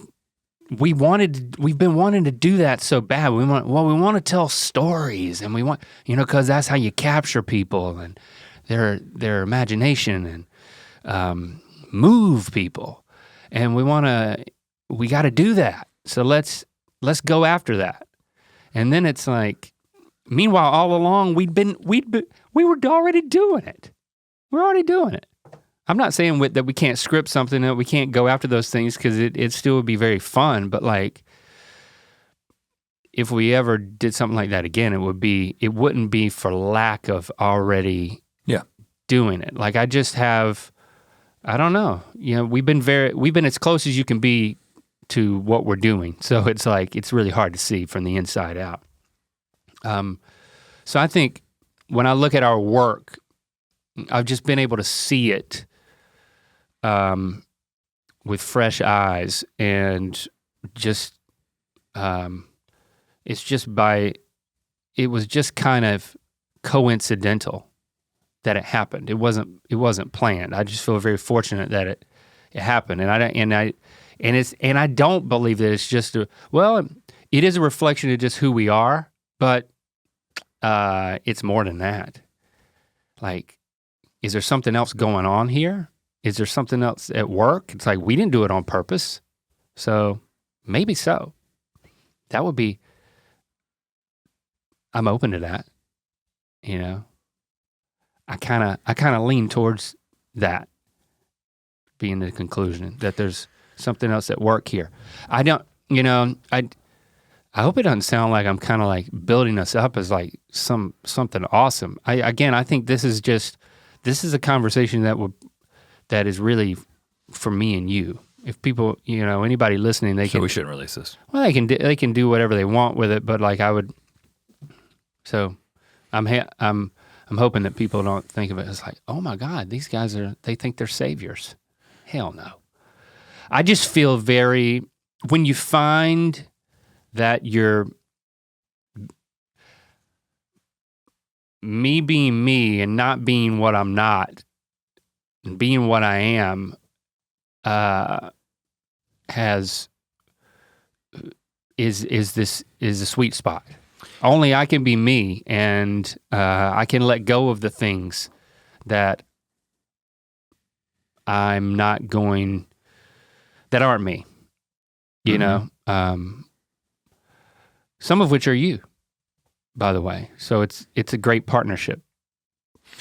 S1: been wanting to do that so bad. We want to tell stories, and we want, you know, because that's how you capture people and their imagination and move people, and we got to do that. So let's go after that. And then it's like, meanwhile, all along we were already doing it. We're already doing it. I'm not saying that we can't script something, that we can't go after those things, because it still would be very fun, but like, if we ever did something like that again, it wouldn't be for lack of already doing it. Like I don't know, we've been as close as you can be to what we're doing. So it's like, it's really hard to see from the inside out. So I think when I look at our work, I've just been able to see it with fresh eyes, and just, it was just kind of coincidental that it happened. It wasn't planned. I just feel very fortunate that it happened, and I don't believe that it's just it is a reflection of just who we are, but it's more than that. Like, is there something else going on here? Is there something else at work? It's like, we didn't do it on purpose, so maybe so. That would be, I'm open to that, I kind of lean towards that being the conclusion, that there's something else at work here. I don't, I hope it doesn't sound like I'm kind of like building us up as like something awesome. I think this is a conversation that is really for me and you. If people, anybody listening, they can.
S2: So we shouldn't release this.
S1: Well, they can do whatever they want with it, but like I would. So, I'm hoping that people don't think of it as like, oh my God, these guys they think they're saviors. Hell no. I just feel when you find that you're me being me and not being what I'm not, and being what I am, is a sweet spot. Only I can be me, and I can let go of the things that I'm not going, that aren't me, some of which are you, by the way. So it's a great partnership.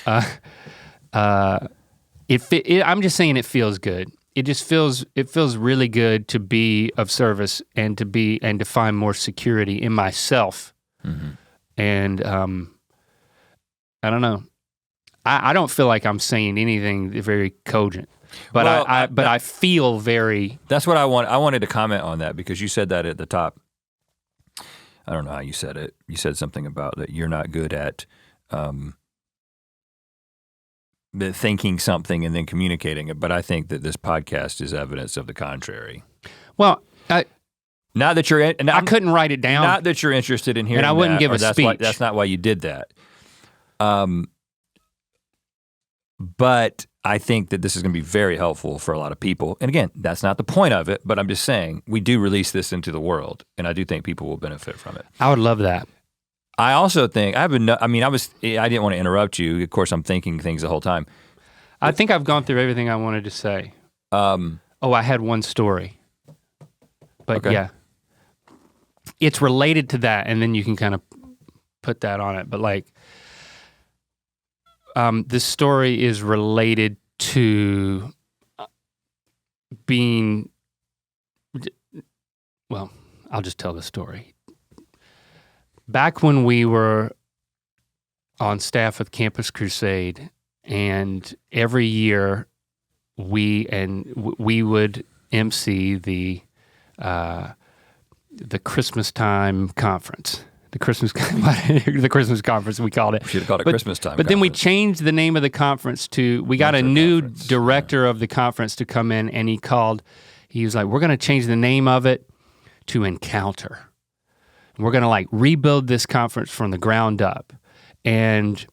S1: I'm just saying it feels good. It feels really good to be of service, and to find more security in myself. Mm-hmm. And I don't know. I don't feel like I'm saying anything very cogent, but I feel very.
S2: That's what I want. I wanted to comment on that because you said that at the top. I don't know how you said it. You said something about that you're not good at thinking something and then communicating it, but I think that this podcast is evidence of the contrary.
S1: Well,
S2: not that you're.
S1: I couldn't write it down.
S2: Not that you're interested in hearing,
S1: and I wouldn't give a speech.
S2: That's not why you did that. But I think that this is going to be very helpful for a lot of people. And again, that's not the point of it, but I'm just saying we do release this into the world, and I do think people will benefit from it.
S1: I would love that.
S2: I also think I didn't want to interrupt you. Of course, I'm thinking things the whole time.
S1: I think I've gone through everything I wanted to say. I had one story, but okay. Yeah, it's related to that, and then you can kind of put that on it. But like, this story is related to being. Well, I'll just tell the story. Back when we were on staff with Campus Crusade, and every year we would MC the Christmas time conference. The Christmas conference, we called it.
S2: We should have called it Christmas time.
S1: But then we changed the name of the conference we got a new director of the conference to come in, and he was like, we're gonna change the name of it to Encounter. We're gonna like rebuild this conference from the ground up. And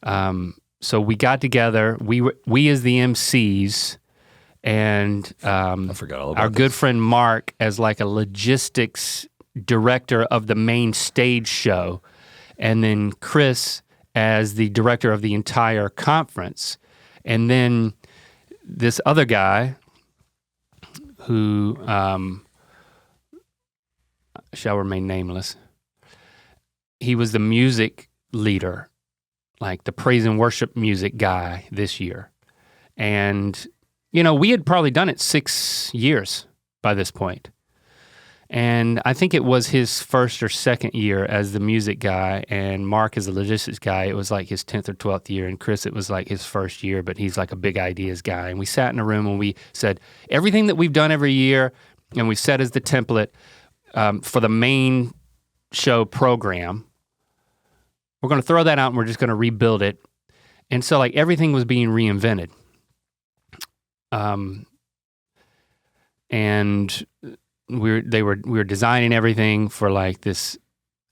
S1: so we got together, we as the MCs, and
S2: I forgot all about
S1: our
S2: this.
S1: good friend Mark as like a logistics director of the main stage show, and then Chris as the director of the entire conference. And then this other guy who shall remain nameless, he was the music leader, like the praise and worship music guy this year. And, we had probably done it 6 years by this point. And I think it was his first or second year as the music guy, and Mark as the logistics guy, it was like his 10th or 12th year, and Chris, it was like his first year, but he's like a big ideas guy. And we sat in a room and we said, everything that we've done every year, and we set as the template for the main show program, we're gonna throw that out and we're just gonna rebuild it. And so like everything was being reinvented. And we were designing everything for like this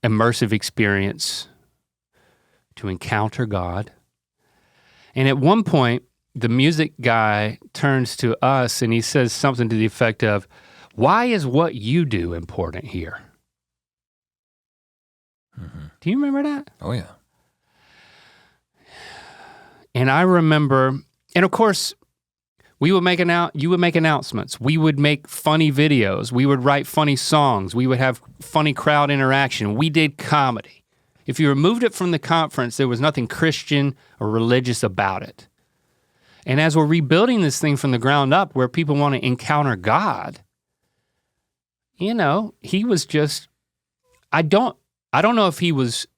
S1: immersive experience to encounter God. And at one point, the music guy turns to us and he says something to the effect of, "Why is what you do important here?" Mm-hmm. Do you remember that?
S2: Oh yeah.
S1: And I remember, and of course, you would make announcements. We would make funny videos. We would write funny songs. We would have funny crowd interaction. We did comedy. If you removed it from the conference, there was nothing Christian or religious about it. And as we're rebuilding this thing from the ground up where people want to encounter God, he was just, I don't know if he was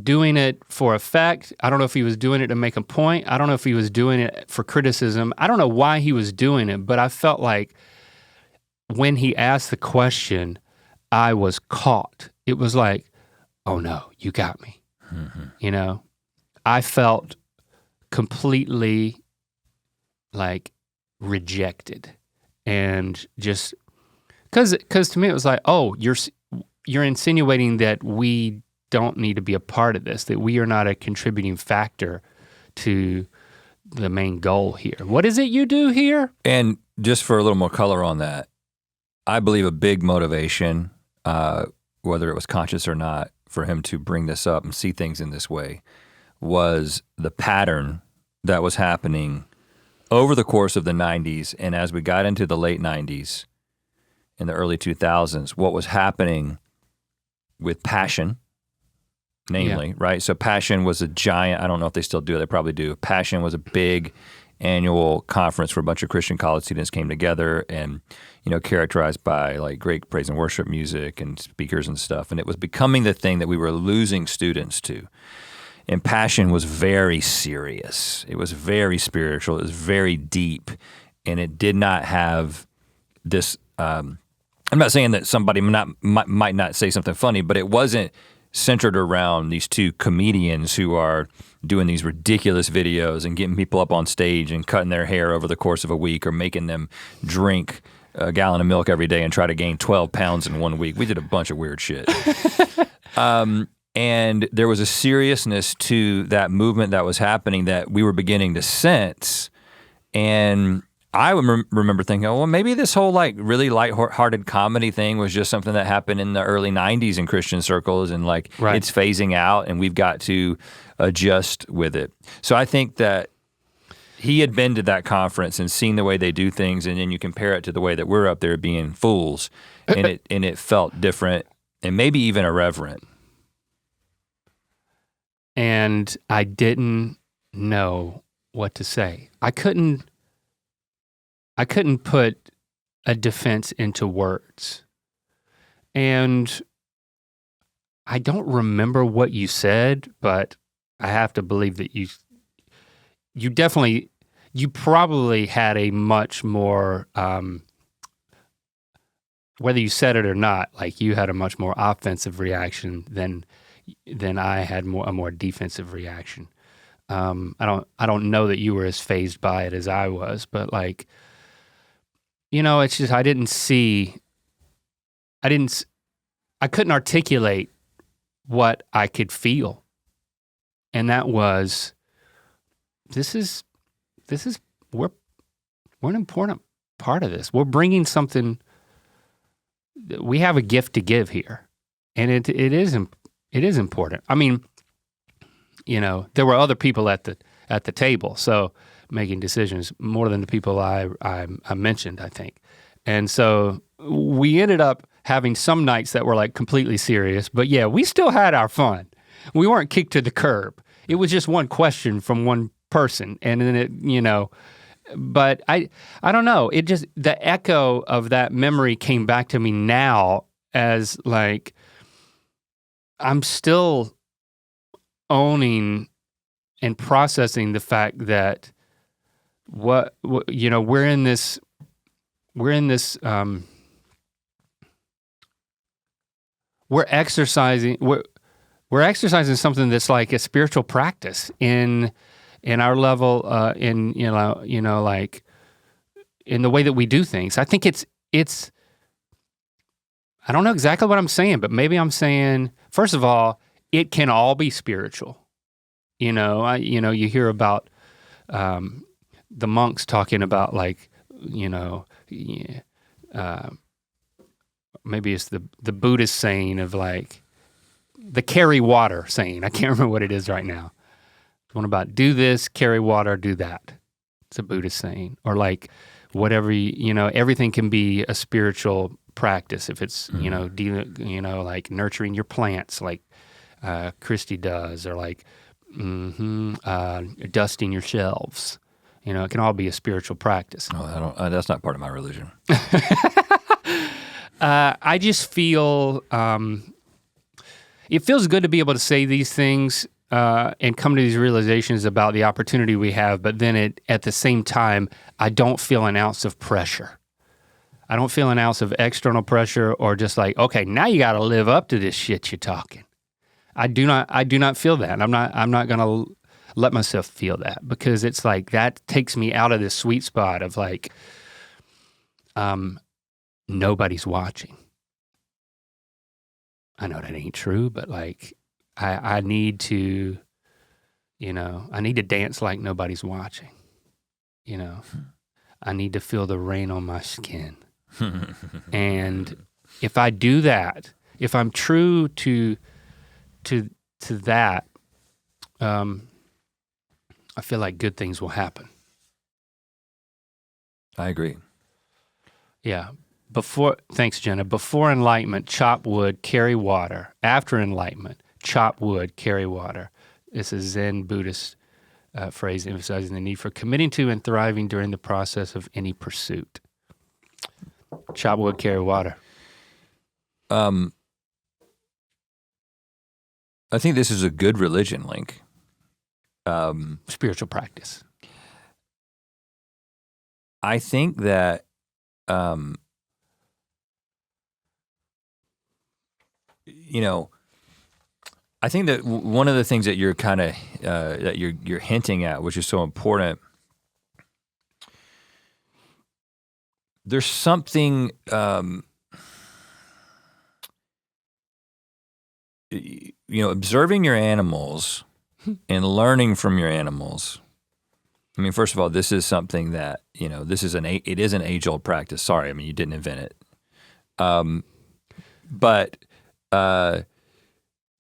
S1: doing it for effect. I don't know if he was doing it to make a point. I don't know if he was doing it for criticism. I don't know why he was doing it, but I felt like when he asked the question, I was caught. It was like, oh no, you got me. Mm-hmm. I felt completely like rejected, and just because to me it was like, oh, you're insinuating that we don't need to be a part of this, that we are not a contributing factor to the main goal here. What is it you do here?
S2: And just for a little more color on that, I believe a big motivation, whether it was conscious or not, for him to bring this up and see things in this way was the pattern that was happening over the course of the 90s, and as we got into the late 90s, in the early 2000s, what was happening with Passion, namely, right? So Passion was a giant, I don't know if they still do it, they probably do. Passion was a big annual conference where a bunch of Christian college students came together and, characterized by like great praise and worship music and speakers and stuff. And it was becoming the thing that we were losing students to. And Passion was very serious. It was very spiritual. It was very deep. And it did not have this, I'm not saying that somebody might not say something funny, but it wasn't centered around these two comedians who are doing these ridiculous videos and getting people up on stage and cutting their hair over the course of a week or making them drink a gallon of milk every day and try to gain 12 pounds in 1 week. We did a bunch of weird shit. And there was a seriousness to that movement that was happening that we were beginning to sense. And I would remember thinking, oh, well, maybe this whole like really lighthearted comedy thing was just something that happened in the early 90s in Christian circles, and like It's phasing out and we've got to adjust with it. So I think that he had been to that conference and seen the way they do things, and then you compare it to the way that we're up there being fools, and it felt different and maybe even irreverent.
S1: And I didn't know what to say. I couldn't put a defense into words. And I don't remember what you said, but I have to believe that you probably had a much more, whether you said it or not, like you had a much more offensive reaction than I had a more defensive reaction. I don't know that you were as fazed by it as I was, but like, it's just I couldn't articulate what I could feel. And that was, we're an important part of this. We're bringing something, we have a gift to give here. And it is important. I mean, there were other people at the table, so making decisions more than the people I mentioned, I think. And so we ended up having some nights that were like completely serious, but yeah, we still had our fun. We weren't kicked to the curb. It was just one question from one person. And then but I don't know. It just, the echo of that memory came back to me now as like, I'm still owning and processing the fact that we're in this we're exercising something that's like a spiritual practice in our level, in like in the way that we do things. I think it's I don't know exactly what I'm saying, but maybe I'm saying, first of all, it can all be spiritual. You hear about the monks talking about like, maybe it's the Buddhist saying of like, the carry water saying. I can't remember what it is right now. The one about do this, carry water, do that. It's a Buddhist saying. Or like whatever, everything can be a spiritual practice if it's, like nurturing your plants like Christy does, or like dusting your shelves. It can all be a spiritual practice.
S2: Oh, that's not part of my religion.
S1: I just feel, it feels good to be able to say these things and come to these realizations about the opportunity we have, but then at the same time, I don't feel an ounce of pressure. I don't feel an ounce of external pressure or just like, okay, now you gotta live up to this shit you're talking. I do not feel that. I'm not gonna let myself feel that, because it's like, that takes me out of this sweet spot of like, nobody's watching. I know that ain't true, but like, I need to, I need to dance like nobody's watching. I need to feel the rain on my skin. And if I do that, if I'm true to that, I feel like good things will happen.
S2: I agree.
S1: Yeah. Thanks, Jenna. Before enlightenment, chop wood, carry water. After enlightenment, chop wood, carry water. It's a Zen Buddhist phrase emphasizing the need for committing to and thriving during the process of any pursuit. Chop wood, carry water.
S2: I think this is a good religion, Link.
S1: Spiritual practice.
S2: I think that I think that one of the things that you're kind of that you're hinting at, which is so important, there's something observing your animals and learning from your animals. I mean, first of all, this is something that it is an age-old practice. Sorry, I mean, you didn't invent it, but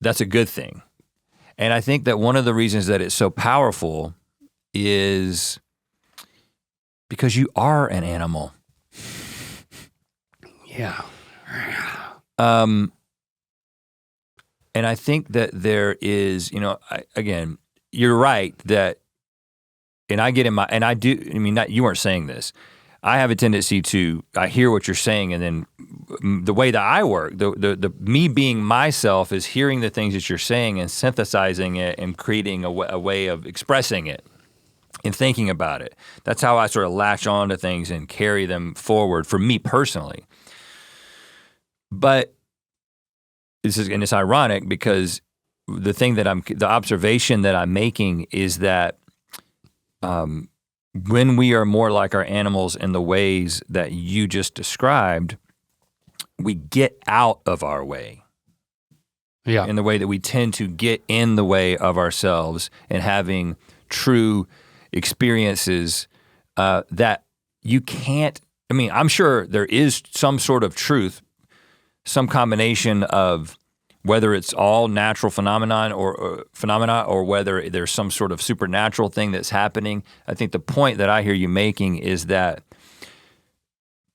S2: that's a good thing. And I think that one of the reasons that it's so powerful is because you are an animal.
S1: Yeah.
S2: And I think that there is, again, you're right that, and I get in my, and I do, I mean, you weren't saying this. I have a tendency I hear what you're saying, and then the way that I work, the me being myself is hearing the things that you're saying and synthesizing it and creating a way of expressing it and thinking about it. That's how I sort of latch on to things and carry them forward for me personally. But it's ironic because the observation that I'm making is that when we are more like our animals in the ways that you just described, we get out of our way.
S1: Yeah.
S2: In the way that we tend to get in the way of ourselves and having true experiences that you can't, I mean, I'm sure there is some sort of truth, some combination of whether it's all natural phenomena or whether there's some sort of supernatural thing that's happening. I think the point that I hear you making is that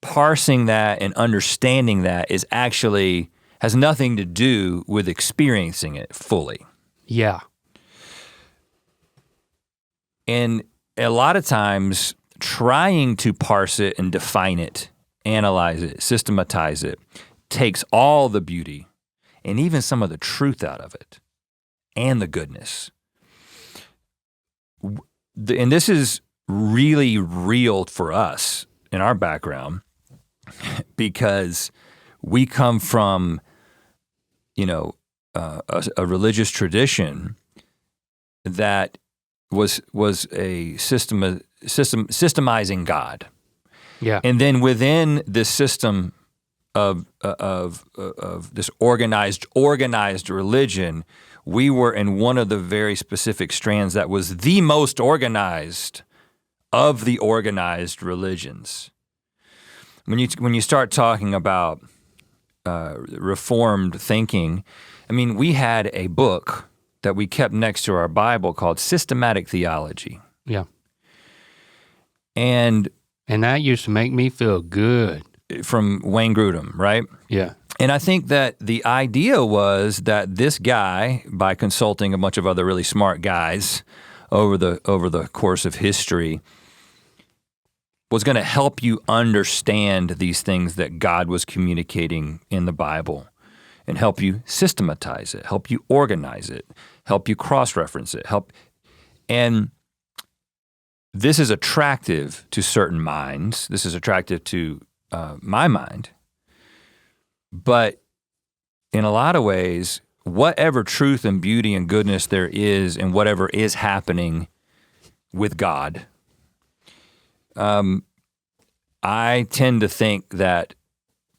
S2: parsing that and understanding that has nothing to do with experiencing it fully.
S1: Yeah.
S2: And a lot of times trying to parse it and define it, analyze it, systematize it, takes all the beauty and even some of the truth out of it and the goodness. And this is really real for us in our background because we come from, a religious tradition that was a systemizing God.
S1: Yeah.
S2: And then within this system of this organized religion, we were in one of the very specific strands that was the most organized of the organized religions. When you start talking about reformed thinking, I mean, we had a book that we kept next to our Bible called Systematic Theology.
S1: Yeah.
S2: And
S1: that used to make me feel good.
S2: From Wayne Grudem, right?
S1: Yeah.
S2: And I think that the idea was that this guy, by consulting a bunch of other really smart guys over the course of history, was going to help you understand these things that God was communicating in the Bible and help you systematize it, help you organize it, help you cross-reference it, and this is attractive to certain minds. This is attractive to my mind. But in a lot of ways, whatever truth and beauty and goodness there is in whatever is happening with God, I tend to think that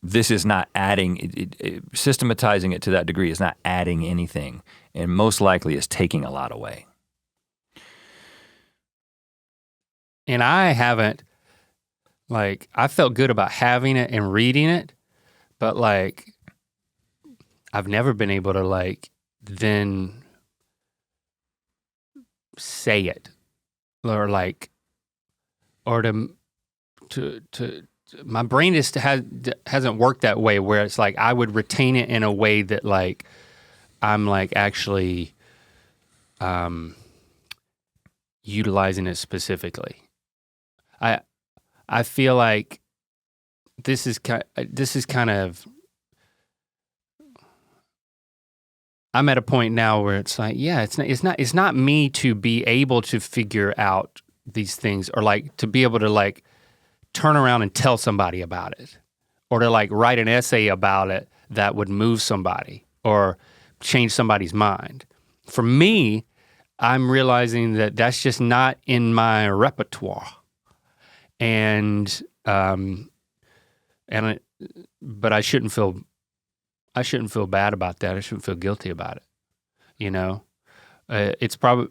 S2: this is not adding, systematizing it to that degree is not adding anything, and most likely is taking a lot away.
S1: And I haven't, I felt good about having it and reading it, but I've never been able to then say it or to my brain just hasn't worked that way where it's I would retain it in a way that I'm actually utilizing it specifically. I feel like this is kind of I'm at a point now where it's it's not me to be able to figure out these things or to be able to turn around and tell somebody about it or to write an essay about it that would move somebody or change somebody's mind. For me, I'm realizing that that's just not in my repertoire. But I shouldn't feel bad about that. I shouldn't feel guilty about it. It's probably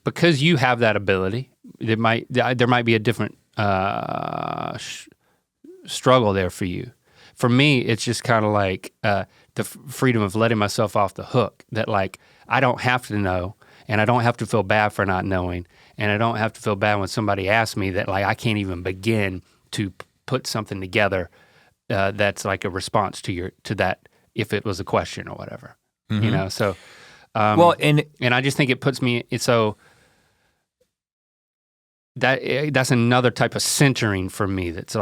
S1: because you have that ability. There might be a different struggle there for you. For me, it's just kind of the freedom of letting myself off the hook. That I don't have to know, and I don't have to feel bad for not knowing, and I don't have to feel bad when somebody asks me that I can't even begin to put something together that's a response to that if it was a question or whatever.
S2: Mm-hmm.
S1: So and I just think it puts me so that's another type of centering for me. That's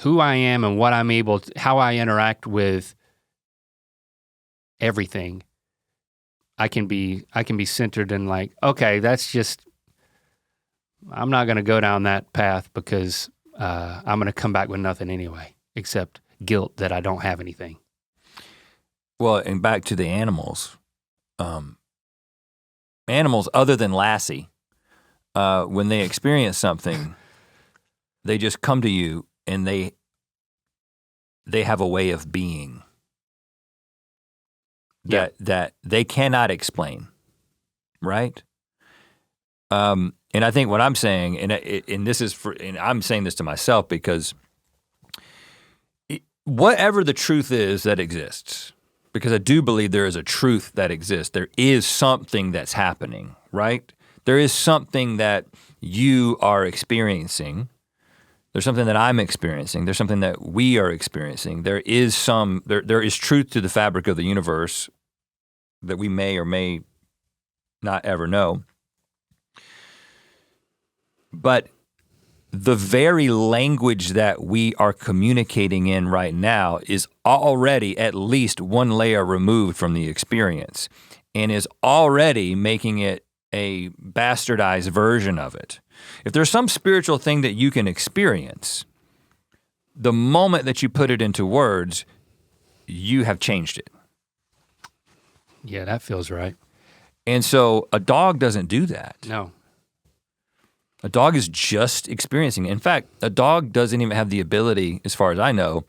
S1: who I am and what I'm able to, how I interact with everything. I can be centered in okay, that's just, I'm not going to go down that path because I'm going to come back with nothing anyway, except guilt that I don't have anything.
S2: Well, and back to the animals. Animals other than Lassie, when they experience something, they just come to you and they have a way of being that they cannot explain, right? And I think what I'm saying, and this is and I'm saying this to myself because whatever the truth is that exists, because I do believe there is a truth that exists, there is something that's happening, right? There is something that you are experiencing. There's something that I'm experiencing. There's something that we are experiencing. There is truth to the fabric of the universe that we may or may not ever know. But the very language that we are communicating in right now is already at least one layer removed from the experience and is already making it a bastardized version of it. If there's some spiritual thing that you can experience, the moment that you put it into words, you have changed it.
S1: Yeah, that feels right.
S2: And so a dog doesn't do that.
S1: No.
S2: A dog is just experiencing. In fact, a dog doesn't even have the ability, as far as I know,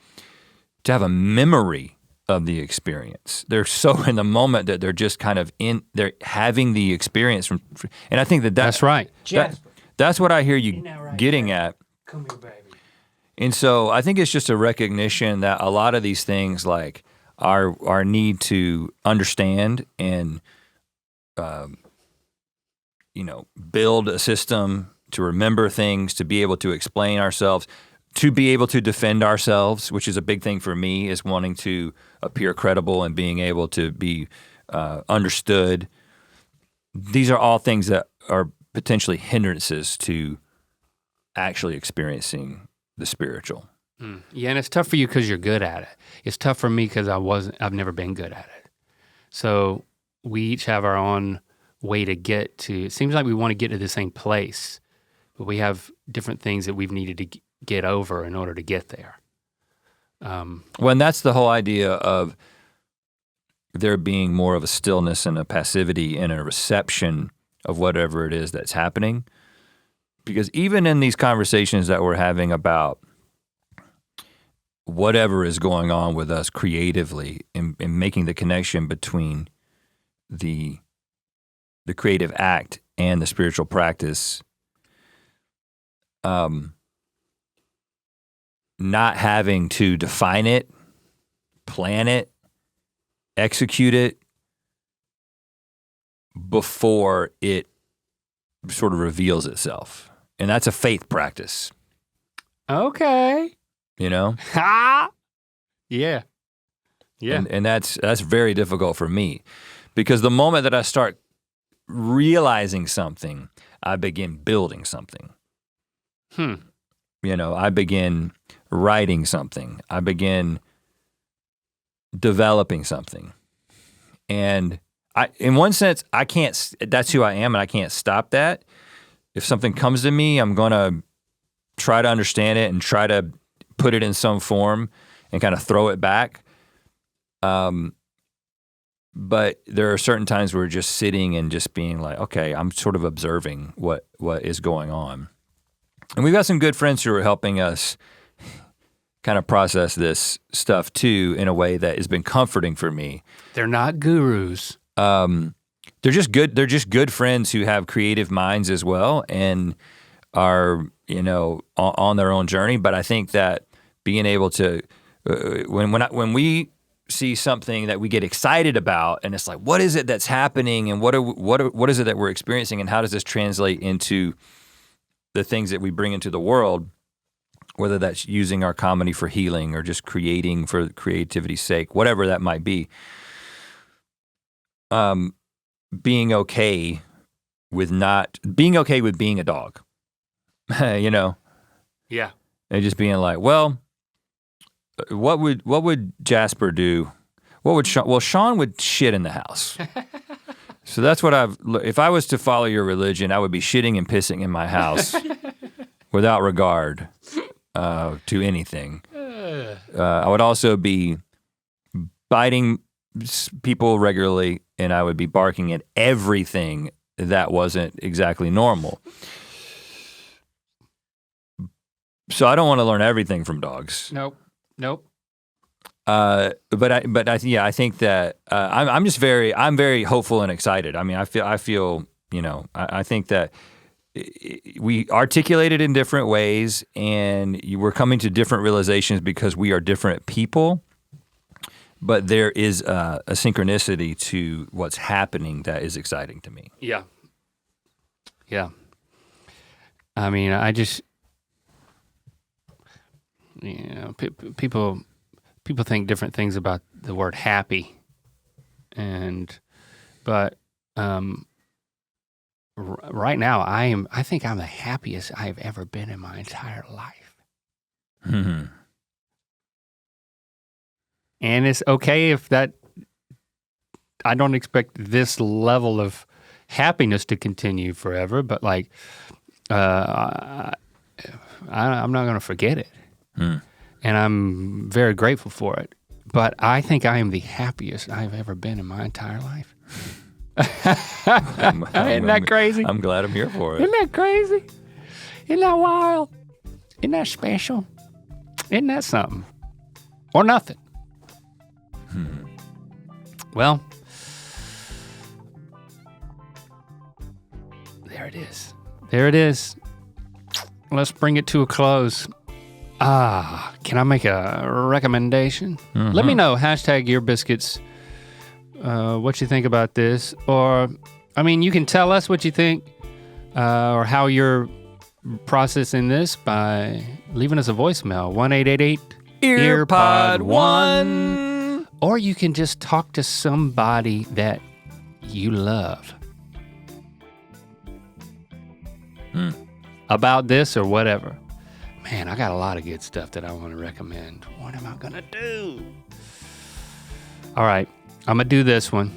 S2: to have a memory of the experience. They're so in the moment that they're just kind of they're having the experience from, and I think that's
S1: right.
S2: That's what I hear you getting at.
S1: Come here, baby.
S2: And so I think it's just a recognition that a lot of these things, like our need to understand and build a system to remember things, to be able to explain ourselves, to be able to defend ourselves, which is a big thing for me, is wanting to appear credible and being able to be understood. These are all things that are potentially hindrances to actually experiencing the spiritual.
S1: Yeah, and it's tough for you because you're good at it. It's tough for me because I've never been good at it. So we each have our own way to get to, it seems like we want to get to the same place, but we have different things that we've needed to get over in order to get there.
S2: Well, and that's the whole idea of there being more of a stillness and a passivity and a reception of whatever it is that's happening. Because even in these conversations that we're having about whatever is going on with us creatively and making the connection between the creative act and the spiritual practice, not having to define it, plan it, execute it before it sort of reveals itself. And that's a faith practice.
S1: Okay.
S2: You know?
S1: Ha! Yeah. Yeah.
S2: And that's very difficult for me, because the moment that I start realizing something, I begin building something. I begin writing something. I begin developing something. And in one sense, that's who I am, and I can't stop that. If something comes to me, I'm gonna try to understand it and try to put it in some form and kind of throw it back. But there are certain times where we're just sitting and just being like, okay, I'm sort of observing what is going on. And we've got some good friends who are helping us kind of process this stuff too, in a way that has been comforting for me.
S1: They're not gurus.
S2: They're just good friends who have creative minds as well and are, on their own journey. But I think that being able to, when we see something that we get excited about, and it's like, what is it that's happening, and what is it that we're experiencing, and how does this translate into the things that we bring into the world, whether that's using our comedy for healing or just creating for creativity's sake, whatever that might be. Being okay with being a dog,
S1: Yeah.
S2: and just being like, well, what would Jasper do? What would Sean? Well, Sean would shit in the house. So that's what if I was to follow your religion, I would be shitting and pissing in my house without regard to anything. I would also be biting people regularly, and I would be barking at everything that wasn't exactly normal. So I don't want to learn everything from dogs.
S1: Nope.
S2: I think that I'm very hopeful and excited. I mean, I feel, I think that we articulate it in different ways, and we're coming to different realizations because we are different people. But there is a synchronicity to what's happening that is exciting to me.
S1: Yeah. Yeah. I mean, I just, people think different things about the word happy, but right now, I think I'm the happiest I've ever been in my entire life.
S2: Hmm.
S1: And it's okay if that, I don't expect this level of happiness to continue forever, but like, I'm not gonna forget it.
S2: Hmm.
S1: And I'm very grateful for it. But I think I am the happiest I've ever been in my entire life. Isn't that crazy?
S2: I'm glad I'm here for it.
S1: Isn't that crazy? Isn't that wild? Isn't that special? Isn't that something? Or nothing? Well, there it is. There it is. Let's bring it to a close. Can I make a recommendation?
S2: Mm-hmm.
S1: Let me know, #EarBiscuits, what you think about this. Or, I mean, you can tell us what you think or how you're processing this by leaving us a voicemail, 1-888-EARPOD1. Or you can just talk to somebody that you love about this or whatever. Man, I got a lot of good stuff that I want to recommend. What am I gonna do? All right, I'm gonna do this one.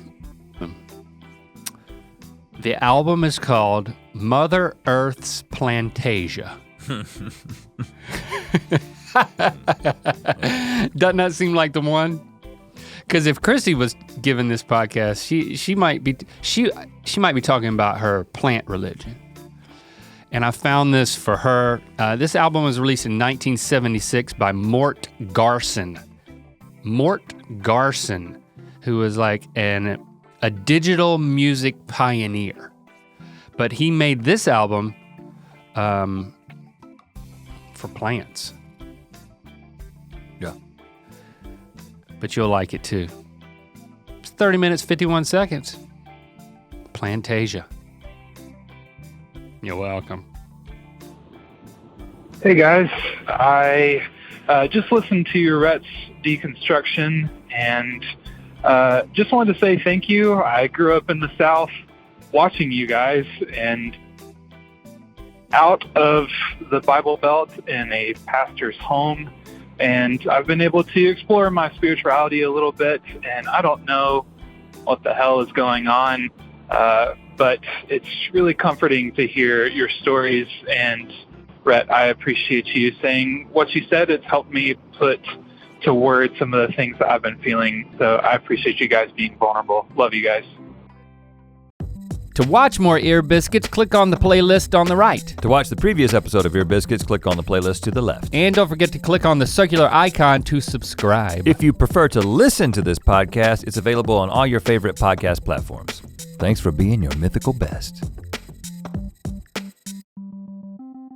S1: The album is called Mother Earth's Plantasia. Doesn't that seem like the one? Because if Chrissy was given this podcast, she might be talking about her plant religion. And I found this for her. This album was released in 1976 by Mort Garson. Mort Garson, who was like a digital music pioneer. But he made this album for plants.
S2: Yeah.
S1: But you'll like it too. It's 30 minutes, 51 seconds. Plantasia. You're welcome.
S3: Hey guys, I just listened to your Rhett's Deconstruction and just wanted to say thank you. I grew up in the South watching you guys and out of the Bible Belt in a pastor's home, and I've been able to explore my spirituality a little bit, and I don't know what the hell is going on, but it's really comforting to hear your stories. And Rhett, I appreciate you saying what you said. It's helped me put to words some of the things that I've been feeling. So I appreciate you guys being vulnerable. Love you guys.
S1: To watch more Ear Biscuits, click on the playlist on the right.
S2: To watch the previous episode of Ear Biscuits, click on the playlist to the left.
S1: And don't forget to click on the circular icon to subscribe.
S2: If you prefer to listen to this podcast, it's available on all your favorite podcast platforms. Thanks for being your mythical best.